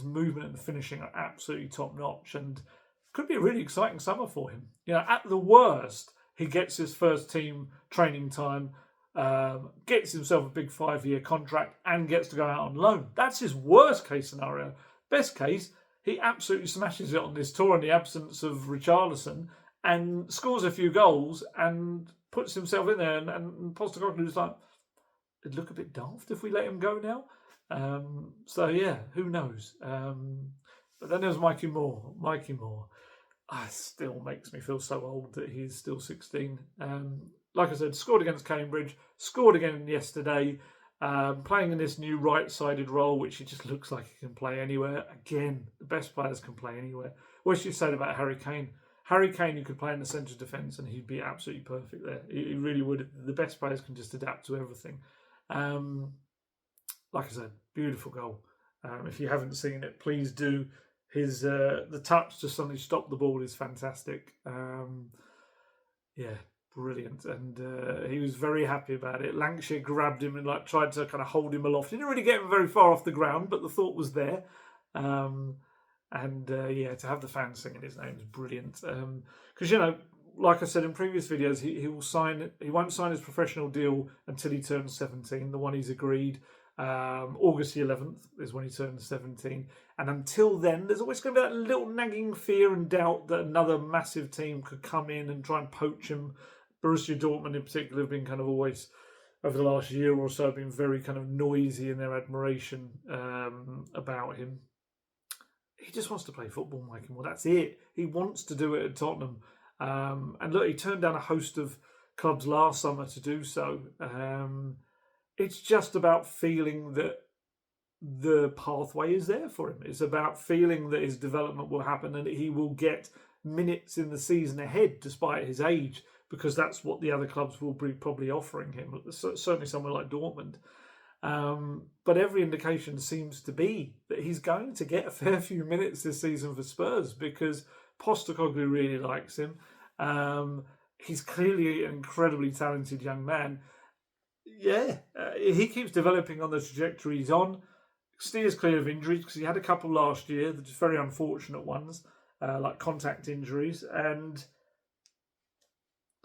movement and the finishing are absolutely top-notch, and could be a really exciting summer for him. At the worst, he gets his first team training time, gets himself a big 5-year contract, and gets to go out on loan. That's his worst-case scenario. Best case, he absolutely smashes it on this tour in the absence of Richarlison and scores a few goals and puts himself in there. And Postecoglou's like, it'd look a bit daft if we let him go now. So, yeah, who knows? But then there's Mikey Moore. still makes me feel so old that he's still 16. Like I said, scored against Cambridge, scored again yesterday, playing in this new right-sided role, which he just looks like he can play anywhere. Again, the best players can play anywhere. What you said about Harry Kane. Harry Kane, you could play in the centre of defence and he'd be absolutely perfect there. He really would. The best players can just adapt to everything. Like I said, beautiful goal. If you haven't seen it, please do. His the touch to suddenly stop the ball is fantastic. Yeah, brilliant, and he was very happy about it. Lankshear grabbed him and tried to kind of hold him aloft. He didn't really get him very far off the ground, but the thought was there. Yeah, to have the fans singing his name is brilliant. Because like I said in previous videos, he won't sign his professional deal until he turns 17. The one he's agreed. August the 11th is when he turns 17, and until then there's always going to be that little nagging fear and doubt that another massive team could come in and try and poach him. Borussia Dortmund in particular have been kind of always, over the last year or so, been very kind of noisy in their admiration about him. He just wants to play football, Mikey Moore. That's it. He wants to do it at Tottenham. And look, he turned down a host of clubs last summer to do so. It's just about feeling that the pathway is there for him. It's about feeling that his development will happen and that he will get minutes in the season ahead despite his age, because that's what the other clubs will be probably offering him, certainly somewhere like Dortmund. But every indication seems to be that he's going to get a fair few minutes this season for Spurs because Postecoglou really likes him. He's clearly an incredibly talented young man. Yeah, he keeps developing on the trajectory he's on. Steers clear of injuries because he had a couple last year, just very unfortunate ones, like contact injuries, and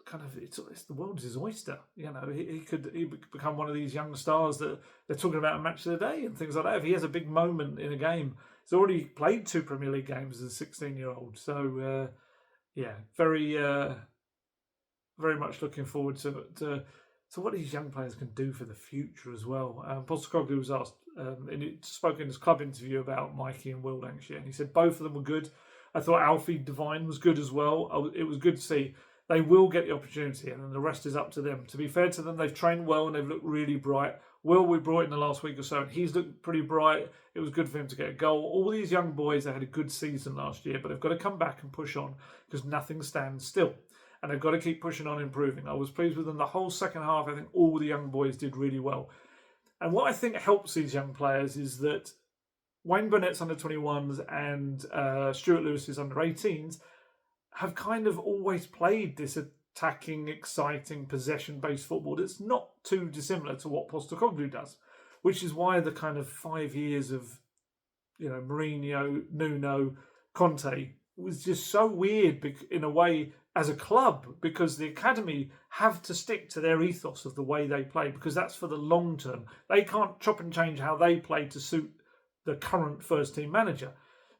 kind of it's the world is his oyster. He could become one of these young stars that they're talking about in Match of the Day and things like that. If he has a big moment in a game, he's already played 2 Premier League games as a 16-year-old. So very much looking forward to what these young players can do for the future as well. Postecoglou was asked, and he spoke in his club interview about Mikey and Will Lankshear, and he said both of them were good. I thought Alfie Devine was good as well. It was good to see. They will get the opportunity, and then the rest is up to them. To be fair to them, they've trained well and they've looked really bright. Will, we brought in the last week or so, and he's looked pretty bright. It was good for him to get a goal. All these young boys, they had a good season last year, but they've got to come back and push on because nothing stands still. And they've got to keep pushing on, improving. I was pleased with them the whole second half. I think all the young boys did really well. And what I think helps these young players is that Wayne Burnett's under-21s and Stuart Lewis's under-18s have kind of always played this attacking, exciting, possession-based football that's not too dissimilar to what Postecoglou does, which is why the kind of 5 years of Mourinho, Nuno, Conte was just so weird in a way as a club, because the academy have to stick to their ethos of the way they play, because that's for the long term. They can't chop and change how they play to suit the current first team manager.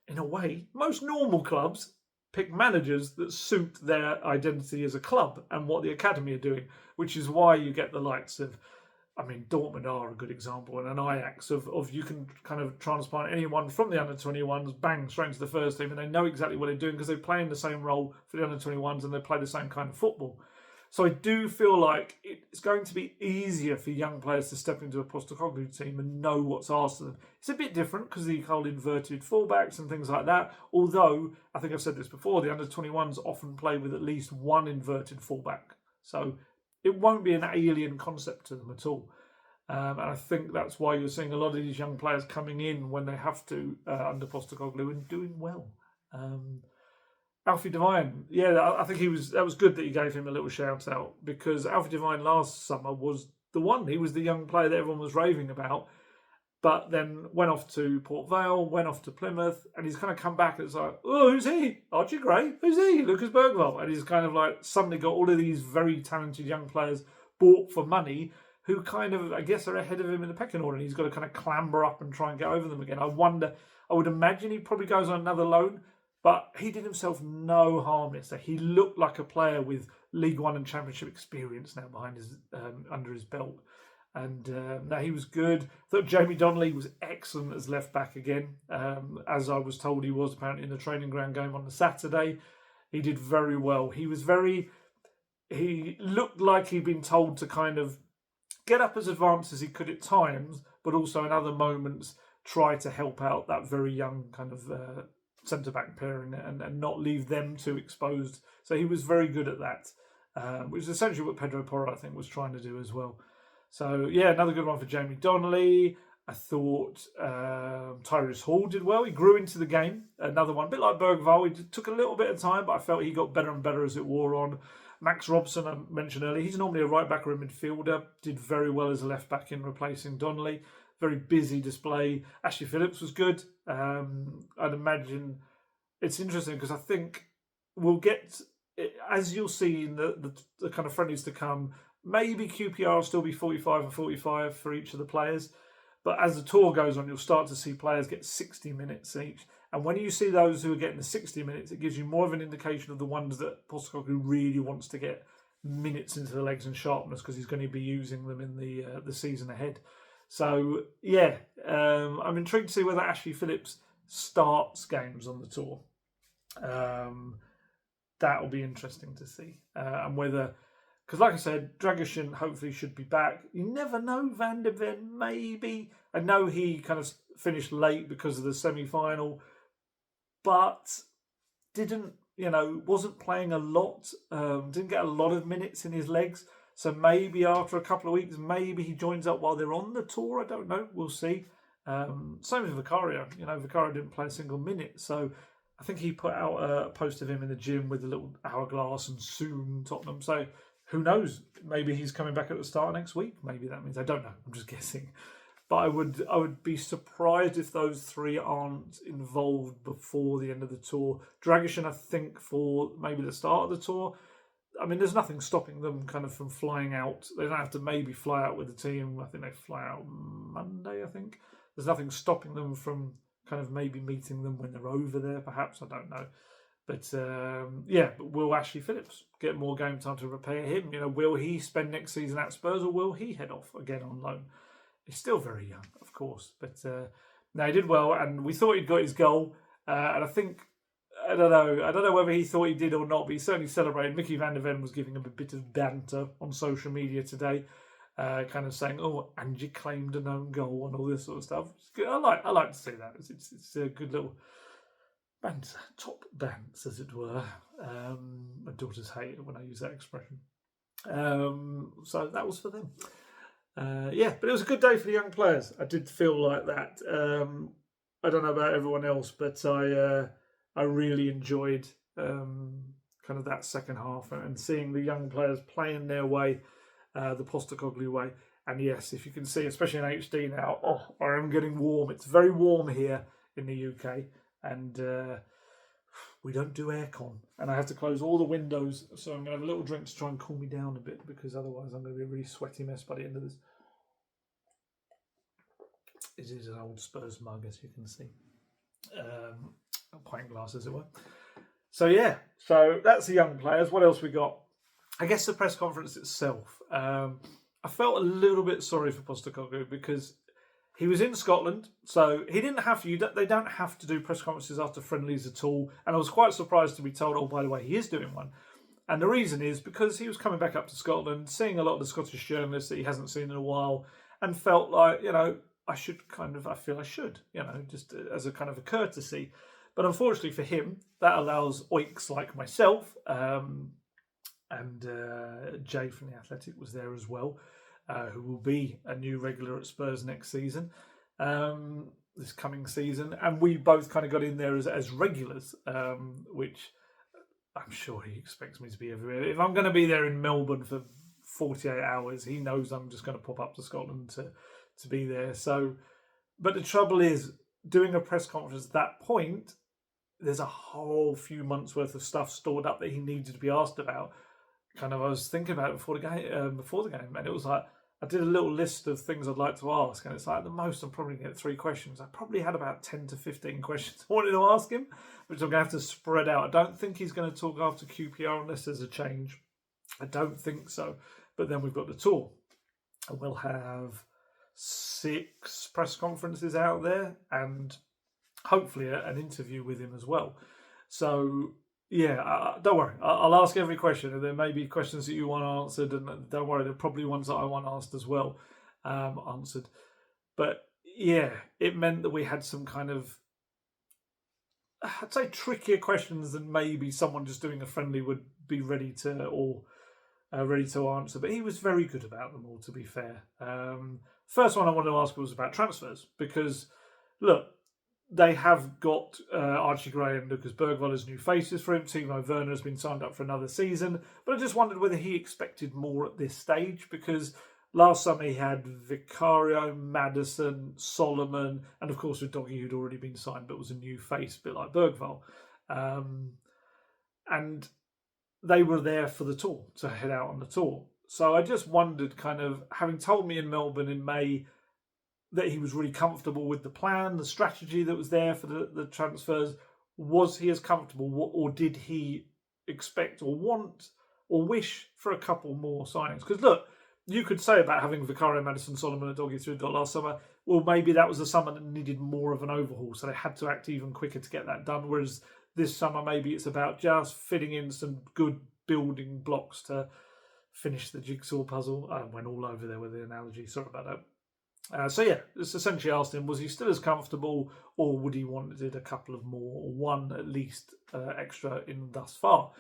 In a way, most normal clubs pick managers that suit their identity as a club and what the academy are doing, which is why you get the likes of, Dortmund are a good example, and an Ajax of you can kind of transplant anyone from the under-21s, bang, straight into the first team, and they know exactly what they're doing because they play in the same role for the under-21s and they play the same kind of football. So I do feel like it's going to be easier for young players to step into a Postecoglou team and know what's asked of them. It's a bit different because the whole inverted fullbacks and things like that, although, I think I've said this before, the under-21s often play with at least one inverted fullback. So it won't be an alien concept to them at all. And I think that's why you're seeing a lot of these young players coming in when they have to under Postecoglou and doing well. Alfie Devine, I think that was good that you gave him a little shout out, because Alfie Devine last summer was the one. He was the young player that everyone was raving about, but then went off to Port Vale, went off to Plymouth, and he's kind of come back and it's like, oh, who's he? Archie Gray? Who's he? Lucas Bergvall. And he's kind of like suddenly got all of these very talented young players bought for money who kind of, I guess, are ahead of him in the pecking order, and he's got to kind of clamber up and try and get over them again. I would imagine he probably goes on another loan, but he did himself no harm yesterday. He looked like a player with League One and Championship experience now behind his under his belt. And he was good. I thought Jamie Donnelly was excellent as left back again, as I was told he was apparently in the training ground game on the Saturday. He did very well. He looked like he'd been told to kind of get up as advanced as he could at times, but also in other moments try to help out that very young kind of centre-back pairing and not leave them too exposed. So he was very good at that, which is essentially what Pedro Porro, I think, was trying to do as well. So, yeah, another good one for Jamie Donnelly. I thought Tyrese Hall did well. He grew into the game. Another one, a bit like Bergvall. He took a little bit of time, but I felt he got better and better as it wore on. Max Robson, I mentioned earlier, he's normally a right back or a midfielder. Did very well as a left back in replacing Donnelly. Very busy display. Ashley Phillips was good. I'd imagine it's interesting because I think we'll get, as you'll see in the kind of friendlies to come, maybe QPR will still be 45 and 45 for each of the players. But as the tour goes on, you'll start to see players get 60 minutes each. And when you see those who are getting the 60 minutes, it gives you more of an indication of the ones that Postecoglou really wants to get minutes into the legs and sharpness because he's going to be using them in the season ahead. So, yeah, I'm intrigued to see whether Ashley Phillips starts games on the tour. That will be interesting to see. And whether... Because, like I said, Dragoshin hopefully should be back. You never know. Van de Ven, maybe. I know he kind of finished late because of the semi-final, but wasn't playing a lot. Didn't get a lot of minutes in his legs. So maybe after a couple of weeks, maybe he joins up while they're on the tour. I don't know. We'll see. Same with Vicario. Vicario didn't play a single minute. So I think he put out a post of him in the gym with a little hourglass and soon Tottenham. So... who knows? Maybe he's coming back at the start of next week. Maybe that means I don't know. I'm just guessing. But I would be surprised if those three aren't involved before the end of the tour. Dragoshin, I think, for maybe the start of the tour. I mean, there's nothing stopping them kind of from flying out. They don't have to maybe fly out with the team. I think they fly out Monday, I think. There's nothing stopping them from kind of maybe meeting them when they're over there, perhaps. I don't know. But, but will Ashley Phillips get more game time to prepare him? Will he spend next season at Spurs or will he head off again on loan? He's still very young, of course. But, no, he did well and we thought he'd got his goal. And I think, I don't know whether he thought he did or not, but he certainly celebrated. Mickey van der Ven was giving him a bit of banter on social media today, kind of saying, and you claimed an own goal and all this sort of stuff. I like to see that. It's a good little... banter, top dance, as it were. My daughters hate it when I use that expression. So that was for them. But it was a good day for the young players. I did feel like that. I don't know about everyone else, but I really enjoyed kind of that second half and seeing the young players playing their way, the Postecoglou way. And yes, if you can see, especially in HD now, I am getting warm. It's very warm here in the UK. And we don't do aircon. And I have to close all the windows. So I'm going to have a little drink to try and cool me down a bit because otherwise I'm going to be a really sweaty mess by the end of this. It is an old Spurs mug, as you can see. A pint glass, as it were. So that's the young players. What else we got? I guess the press conference itself. I felt a little bit sorry for Postecoglou because... he was in Scotland, so he didn't have to. They don't have to do press conferences after friendlies at all. And I was quite surprised to be told, by the way, he is doing one. And the reason is because he was coming back up to Scotland, seeing a lot of the Scottish journalists that he hasn't seen in a while, and felt like, I feel I should, just as a kind of a courtesy. But unfortunately for him, that allows oiks like myself, and Jay from The Athletic was there as well. Who will be a new regular at Spurs next season, this coming season. And we both kind of got in there as regulars, which I'm sure he expects me to be everywhere. If I'm going to be there in Melbourne for 48 hours, he knows I'm just going to pop up to Scotland to be there. So, but the trouble is, doing a press conference at that point, there's a whole few months worth of stuff stored up that he needed to be asked about. Kind of, I was thinking about it before the game, and it was like, I did a little list of things I'd like to ask, and it's like, at the most, I'm probably going to get 3 questions. I probably had about 10 to 15 questions I wanted to ask him, which I'm going to have to spread out. I don't think he's going to talk after QPR unless there's a change. I don't think so. But then we've got the tour. And we'll have 6 press conferences out there, and hopefully an interview with him as well. So don't worry. I'll ask every question, and there may be questions that you want answered, and don't worry, there are probably ones that I want asked as well, answered. But yeah, it meant that we had some kind of, I'd say, trickier questions than maybe someone just doing a friendly would be ready to answer. But he was very good about them all, to be fair. First one I wanted to ask was about transfers, because look, they have got Archie Gray and Lucas Bergvall as new faces for him. Timo Werner has been signed up for another season. But I just wondered whether he expected more at this stage, because last summer he had Vicario, Maddison, Solomon, and of course with Doggy, who'd already been signed but was a new face, a bit like Bergvall. And they were there for the tour, to head out on the tour. So I just wondered, kind of, having told me in Melbourne in May that he was really comfortable with the plan, the strategy that was there for the transfers, was he as comfortable, or did he expect or want or wish for a couple more signings? Because look, you could say about having Vicario, Maddison, Solomon and Doggy through last summer, well, maybe that was the summer that needed more of an overhaul, so they had to act even quicker to get that done, whereas this summer maybe it's about just fitting in some good building blocks to finish the jigsaw puzzle. I went all over there with the analogy, sorry about that. So yeah, it's essentially asked him, was he still as comfortable, or would he wanted a couple of more, or one at least extra in thus far?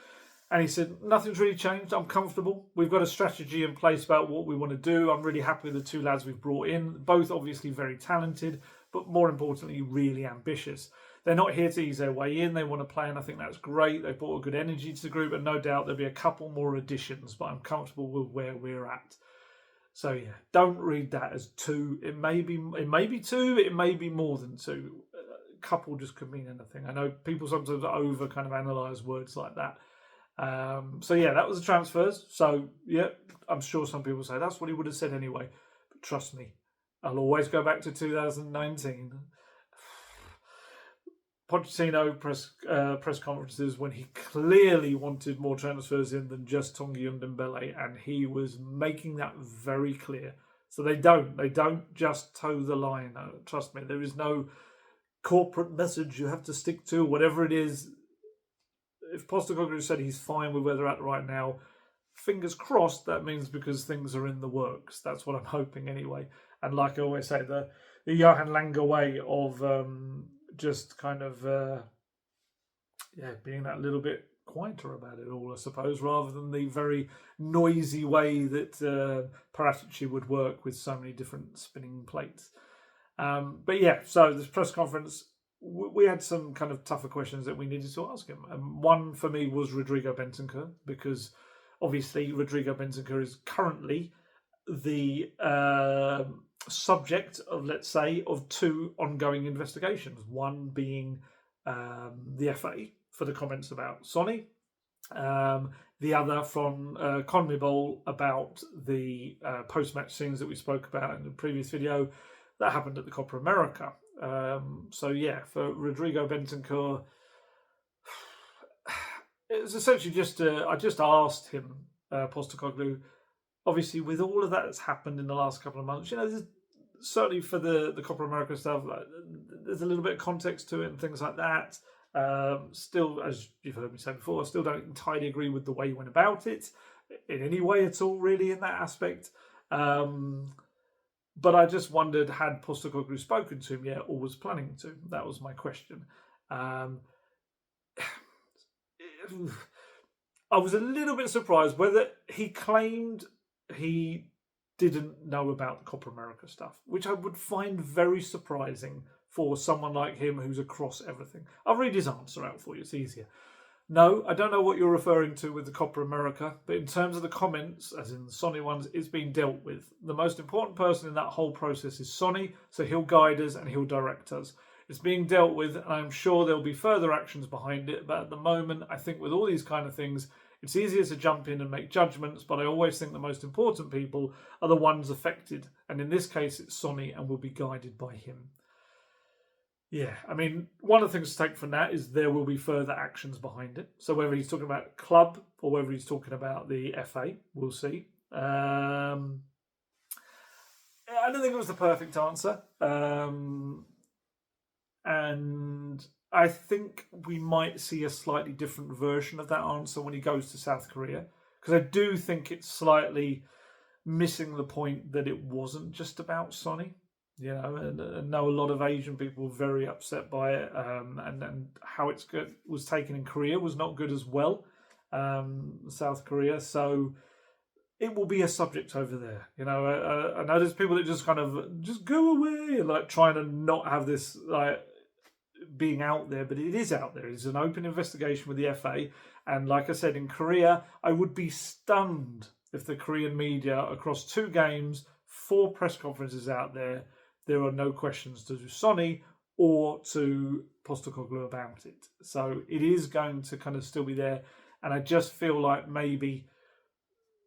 And he said, nothing's really changed. I'm comfortable. We've got a strategy in place about what we want to do. I'm really happy with the two lads we've brought in, both obviously very talented, but more importantly, really ambitious. They're not here to ease their way in. They want to play, and I think that's great. They've brought a good energy to the group, and no doubt there'll be a couple more additions, but I'm comfortable with where we're at. So yeah, don't read that as two. It may be two. It may be more than two. A couple just could mean anything. I know people sometimes over kind of analyze words like that. So yeah, that was the transfers. So yeah, I'm sure some people say that's what he would have said anyway. But trust me, I'll always go back to 2019. Pochettino press conferences when he clearly wanted more transfers in than just Tanguy Ndombele, and he was making that very clear. So they don't just toe the line. Trust me, there is no corporate message you have to stick to, whatever it is. If Postecoglou said he's fine with where they're at right now, fingers crossed, that means because things are in the works. That's what I'm hoping anyway. And like I always say, the Johan Langer way of just kind of being that little bit quieter about it all, I suppose, rather than the very noisy way that Paratici would work with so many different spinning plates. But yeah, so this press conference, we had some kind of tougher questions that we needed to ask him. One for me was Rodrigo Bentancur, because obviously Rodrigo Bentancur is currently the subject of, let's say, of two ongoing investigations. One being the FA for the comments about Sonny, the other from CONMEBOL about the post-match scenes that we spoke about in the previous video that happened at the Copa America. So yeah, for Rodrigo Bentancur, it was essentially just I just asked him, Postecoglou, obviously with all of that that's happened in the last couple of months, certainly for the Copa America stuff, there's a little bit of context to it and things like that. Still, as you've heard me say before, I still don't entirely agree with the way you went about it in any way at all, really, in that aspect. But I just wondered, had Postecoglou spoken to him yet, or was planning to? That was my question. I was a little bit surprised whether he claimed he didn't know about the Copa America stuff, which I would find very surprising for someone like him who's across everything. I'll read his answer out for you, it's easier. No, I don't know what you're referring to with the Copa America, but in terms of the comments, as in the Sonny ones, it's been dealt with. The most important person in that whole process is Sonny, so he'll guide us and he'll direct us. It's being dealt with, and I'm sure there'll be further actions behind it, but at the moment, I think with all these kind of things, it's easier to jump in and make judgments, but I always think the most important people are the ones affected, and in this case, it's Sonny, and will be guided by him. Yeah, I mean, one of the things to take from that is there will be further actions behind it. So whether he's talking about club or whether he's talking about the FA, we'll see. I don't think it was the perfect answer. And I think we might see a slightly different version of that answer when he goes to South Korea, because I do think it's slightly missing the point that it wasn't just about Sonny. You know, and I know a lot of Asian people were very upset by it, and how it's good was taken in Korea was not good as well, South Korea. So it will be a subject over there. You know, I know there's people that just kind of just go away, like trying to not have this like being out there, but it is out there. It's an open investigation with the FA, and like I said, in Korea, I would be stunned if the Korean media across 2 games, 4 press conferences out there, there are no questions to Sonny or to Postecoglou about it. So it is going to kind of still be there, and I just feel like maybe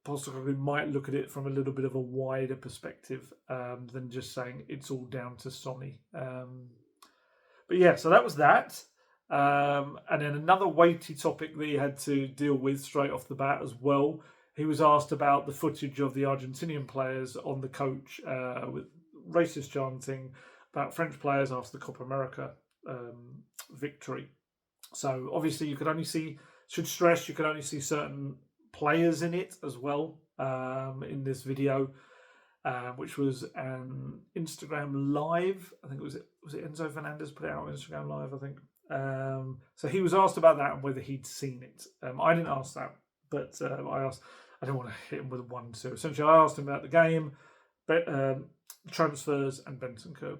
Postecoglou might look at it from a little bit of a wider perspective than just saying it's all down to Sonny. But yeah, so that was that. And then another weighty topic that he had to deal with straight off the bat as well. He was asked about the footage of the Argentinian players on the coach with racist chanting about French players after the Copa America victory. So obviously you could only see, should stress, you could only see certain players in it as well in this video, which was an Instagram live. I think was it Enzo Fernandez put it out on Instagram live, I think. So he was asked about that and whether he'd seen it. I didn't ask that, but I didn't want to hit him with one. So essentially I asked him about the game, transfers and Bentancur.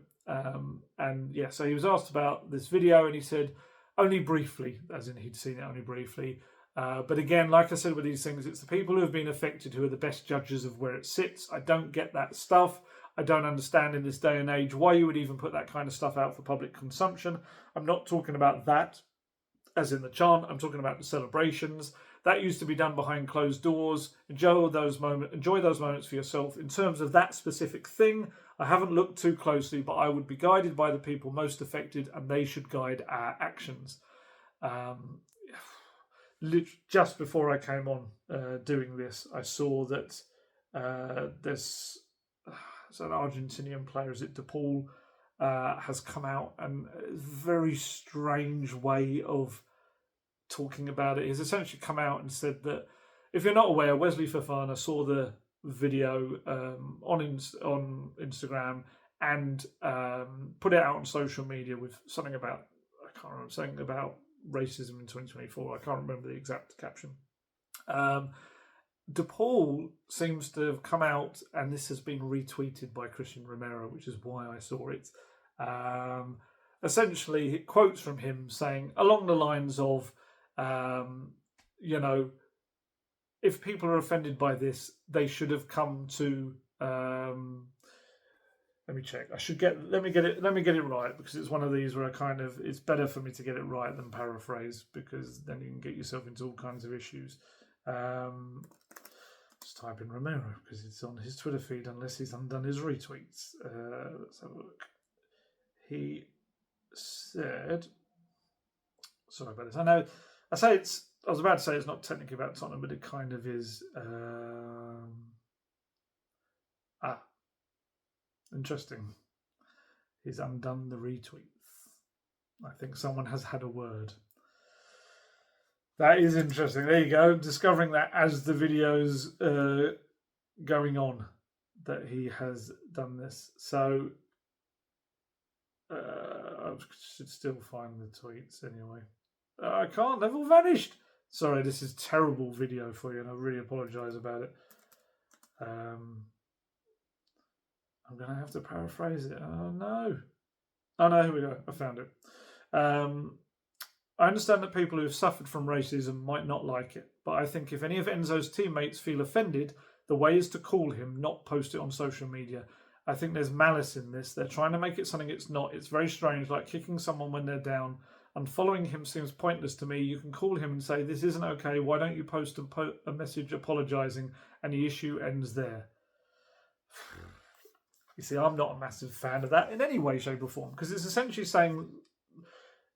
And yeah, so he was asked about this video and he said only briefly, as in he'd seen it only briefly. But again, like I said with these things, it's the people who have been affected who are the best judges of where it sits. I don't get that stuff. I don't understand in this day and age why you would even put that kind of stuff out for public consumption. I'm not talking about that as in the chant. I'm talking about the celebrations. That used to be done behind closed doors. Enjoy those moments for yourself. In terms of that specific thing, I haven't looked too closely, but I would be guided by the people most affected, and they should guide our actions. Just before I came on doing this, I saw that there's an Argentinian player, is it DePaul, has come out, and a very strange way of talking about it. He's essentially come out and said that, if you're not aware, Wesley Fofana saw the video on Instagram and put it out on social media with something about, I can't remember, something about racism in 2024. I can't remember the exact caption. DePaul seems to have come out, and this has been retweeted by Christian Romero, which is why I saw it. Essentially, quotes from him saying along the lines of, you know, if people are offended by this, they should have come to. Let me check. Let me get it right, because it's one of these where it's better for me to get it right than paraphrase, because then you can get yourself into all kinds of issues. Just type in Romero because it's on his Twitter feed, unless he's undone his retweets. Let's have a look. He said, sorry about this. I was about to say it's not technically about Tottenham, but it kind of is. Interesting. He's undone the retweets. I think someone has had a word. That is interesting. There you go. Discovering that as the video's going on, that he has done this. So I should still find the tweets anyway. I can't. They've all vanished. Sorry, this is terrible video for you, and I really apologise about it. I'm going to have to paraphrase it. Oh, no. Oh, no, here we go. I found it. I understand that people who have suffered from racism might not like it, but I think if any of Enzo's teammates feel offended, the way is to call him, not post it on social media. I think there's malice in this. They're trying to make it something it's not. It's very strange, like kicking someone when they're down. Unfollowing him seems pointless to me. You can call him and say, this isn't okay. Why don't you post a message apologising, and the issue ends there. You see, I'm not a massive fan of that in any way, shape or form, because it's essentially saying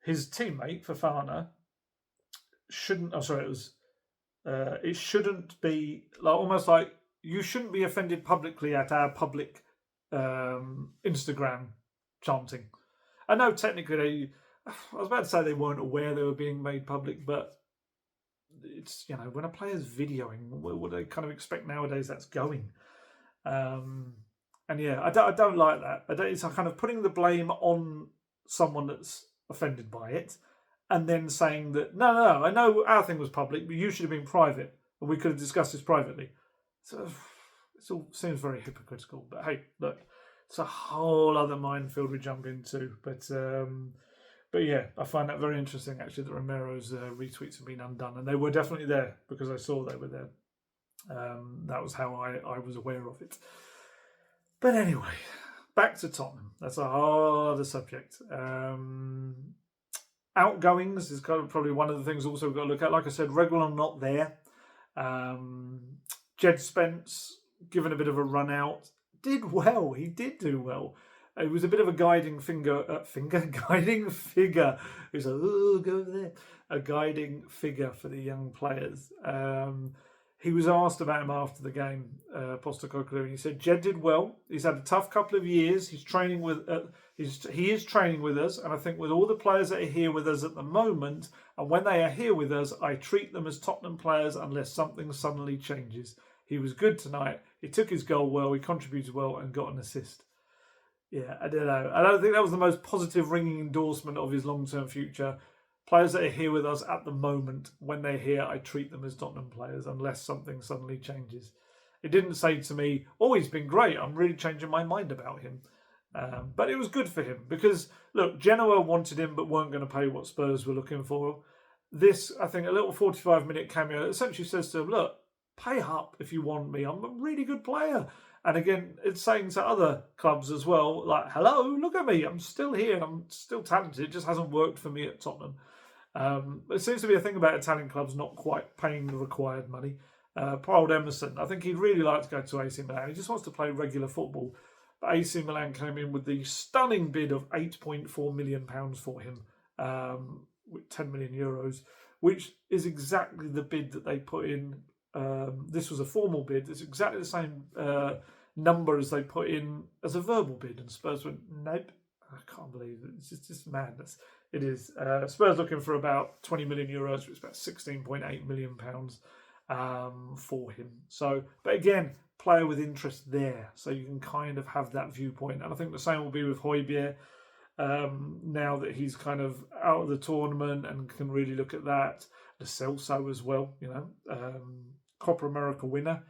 his teammate, Fofana, shouldn't... Oh, sorry, it shouldn't be... almost like, you shouldn't be offended publicly at our public Instagram chanting. I know technically I was about to say they weren't aware they were being made public, but it's, when a player's videoing, what do they kind of expect nowadays that's going? And yeah, I don't like that. It's kind of putting the blame on someone that's offended by it, and then saying that no, I know our thing was public, but you should have been private, and we could have discussed this privately. So it all seems very hypocritical. But hey, look, it's a whole other minefield we jump into. But yeah, I find that very interesting actually that Romero's retweets have been undone, and they were definitely there because I saw they were there. That was how I was aware of it. But anyway, back to Tottenham. That's a whole other subject. Outgoings is kind of probably one of the things also we've got to look at. Like I said, Bergvall not there. Jed Spence, given a bit of a run out, did well. He did do well. It was a bit of a guiding guiding figure. He was like, oh, go over there. A guiding figure for the young players. He was asked about him after the game, Postecoglou, and he said, Jed did well. He's had a tough couple of years. He's training with, he is training with us, and I think with all the players that are here with us at the moment, and when they are here with us, I treat them as Tottenham players unless something suddenly changes. He was good tonight. He took his goal well. He contributed well and got an assist. Yeah, I don't know. I don't think that was the most positive ringing endorsement of his long-term future. Players that are here with us at the moment, when they're here, I treat them as Tottenham players unless something suddenly changes. It didn't say to me, oh, he's been great. I'm really changing my mind about him. But it was good for him because, look, Genoa wanted him but weren't going to pay what Spurs were looking for. This, I think, a little 45-minute cameo essentially says to him, look, pay up if you want me. I'm a really good player. And again, it's saying to other clubs as well, like, hello, look at me. I'm still here. I'm still talented. It just hasn't worked for me at Tottenham. It seems to be a thing about Italian clubs not quite paying the required money. Poor old Emerson, I think he'd really like to go to AC Milan. He just wants to play regular football. But AC Milan came in with the stunning bid of £8.4 million for him, with 10 million euros, which is exactly the bid that they put in. This was a formal bid. It's exactly the same number as they put in as a verbal bid. And Spurs went, nope. I can't believe it. It's just madness. It is. Spurs looking for about 20 million euros, which is about £16.8 million for him. So, but again, player with interest there. So you can kind of have that viewpoint. And I think the same will be with Højbjerg now that he's kind of out of the tournament and can really look at that. Lo Celso as well, Copa America winner.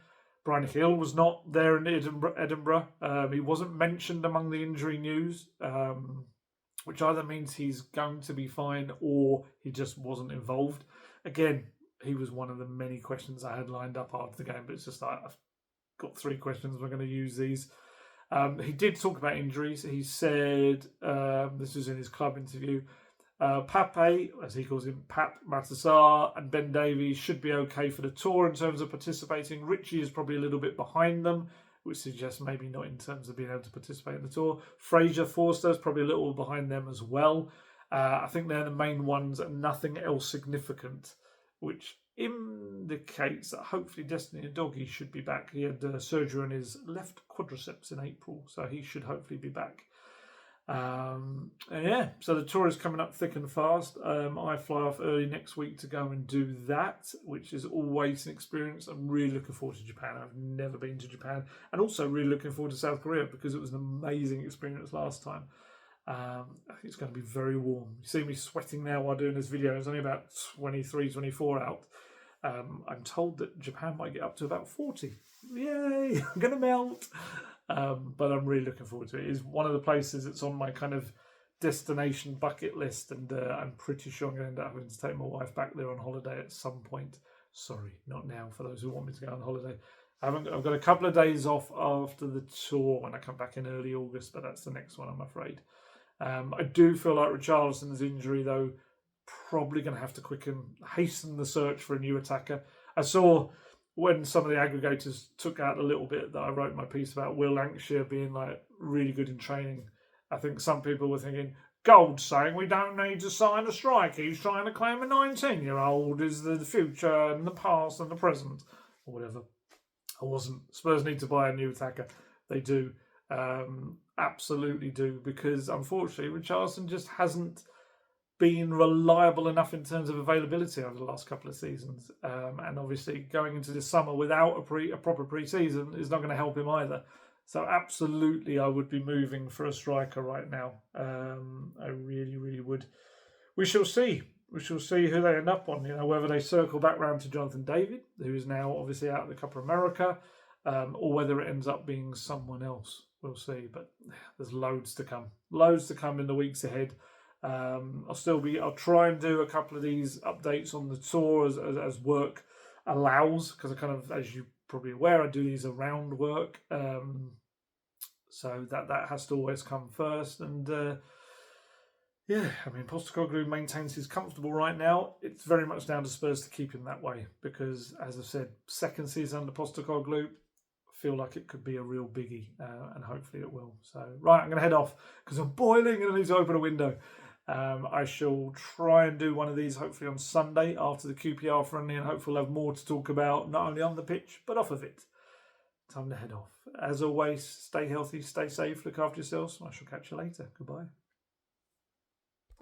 Brian Hill was not there in Edinburgh. He wasn't mentioned among the injury news, which either means he's going to be fine or he just wasn't involved. Again, he was one of the many questions I had lined up after the game, but it's just like, I've got 3 questions. We're going to use these. He did talk about injuries. He said, this was in his club interview, Pape, as he calls him, Pap Matassar and Ben Davies should be okay for the tour in terms of participating. Richie is probably a little bit behind them, which suggests maybe not in terms of being able to participate in the tour. Fraser Forster is probably a little behind them as well. I think they're the main ones and nothing else significant, which indicates that hopefully Destiny Doggy should be back. He had surgery on his left quadriceps in April, so he should hopefully be back. And yeah, so the tour is coming up thick and fast. I fly off early next week to go and do that, which is always an experience. I'm really looking forward to Japan. I've never been to Japan, and also really looking forward to South Korea because it was an amazing experience last time. I think it's going to be very warm. You see me sweating now while doing this video. It's only about 23, 24 out. I'm told that Japan might get up to about 40. Yay! I'm going to melt. But I'm really looking forward to it. It is one of the places that's on my kind of destination bucket list, and I'm pretty sure I'm going to end up having to take my wife back there on holiday at some point. Sorry, not now, for those who want me to go on holiday. I've got a couple of days off after the tour when I come back in early August, but that's the next one, I'm afraid. I do feel like Richarlison's injury, though, probably going to have to hasten the search for a new attacker. I saw when some of the aggregators took out a little bit that I wrote my piece about Will Lankshear being like really good in training. I think some people were thinking, Gold's saying we don't need to sign a striker. He's trying to claim a 19-year-old is the future and the past and the present, or whatever. I wasn't. Spurs need to buy a new attacker. They do. Absolutely do, because unfortunately Richarlison just hasn't been reliable enough in terms of availability over the last couple of seasons. And obviously going into this summer without a proper pre-season is not going to help him either. So absolutely I would be moving for a striker right now. I really, really would. We shall see. We shall see who they end up on, whether they circle back round to Jonathan David, who is now obviously out of the Cup of America, or whether it ends up being someone else. We'll see. But there's loads to come. Loads to come in the weeks ahead. I'll try and do a couple of these updates on the tour as work allows, because I kind of, as you're probably aware, I do these around work. So that has to always come first. And Postecoglou maintains he's comfortable right now. It's very much down to Spurs to keep him that way, because, as I've said, second season under Postecoglou, feel like it could be a real biggie, and hopefully it will. So, right, I'm going to head off because I'm boiling and I need to open a window. I shall try and do one of these hopefully on Sunday after the QPR friendly, and hopefully we'll have more to talk about, not only on the pitch, but off of it. Time to head off. As always, stay healthy, stay safe, look after yourselves, and I shall catch you later. Goodbye.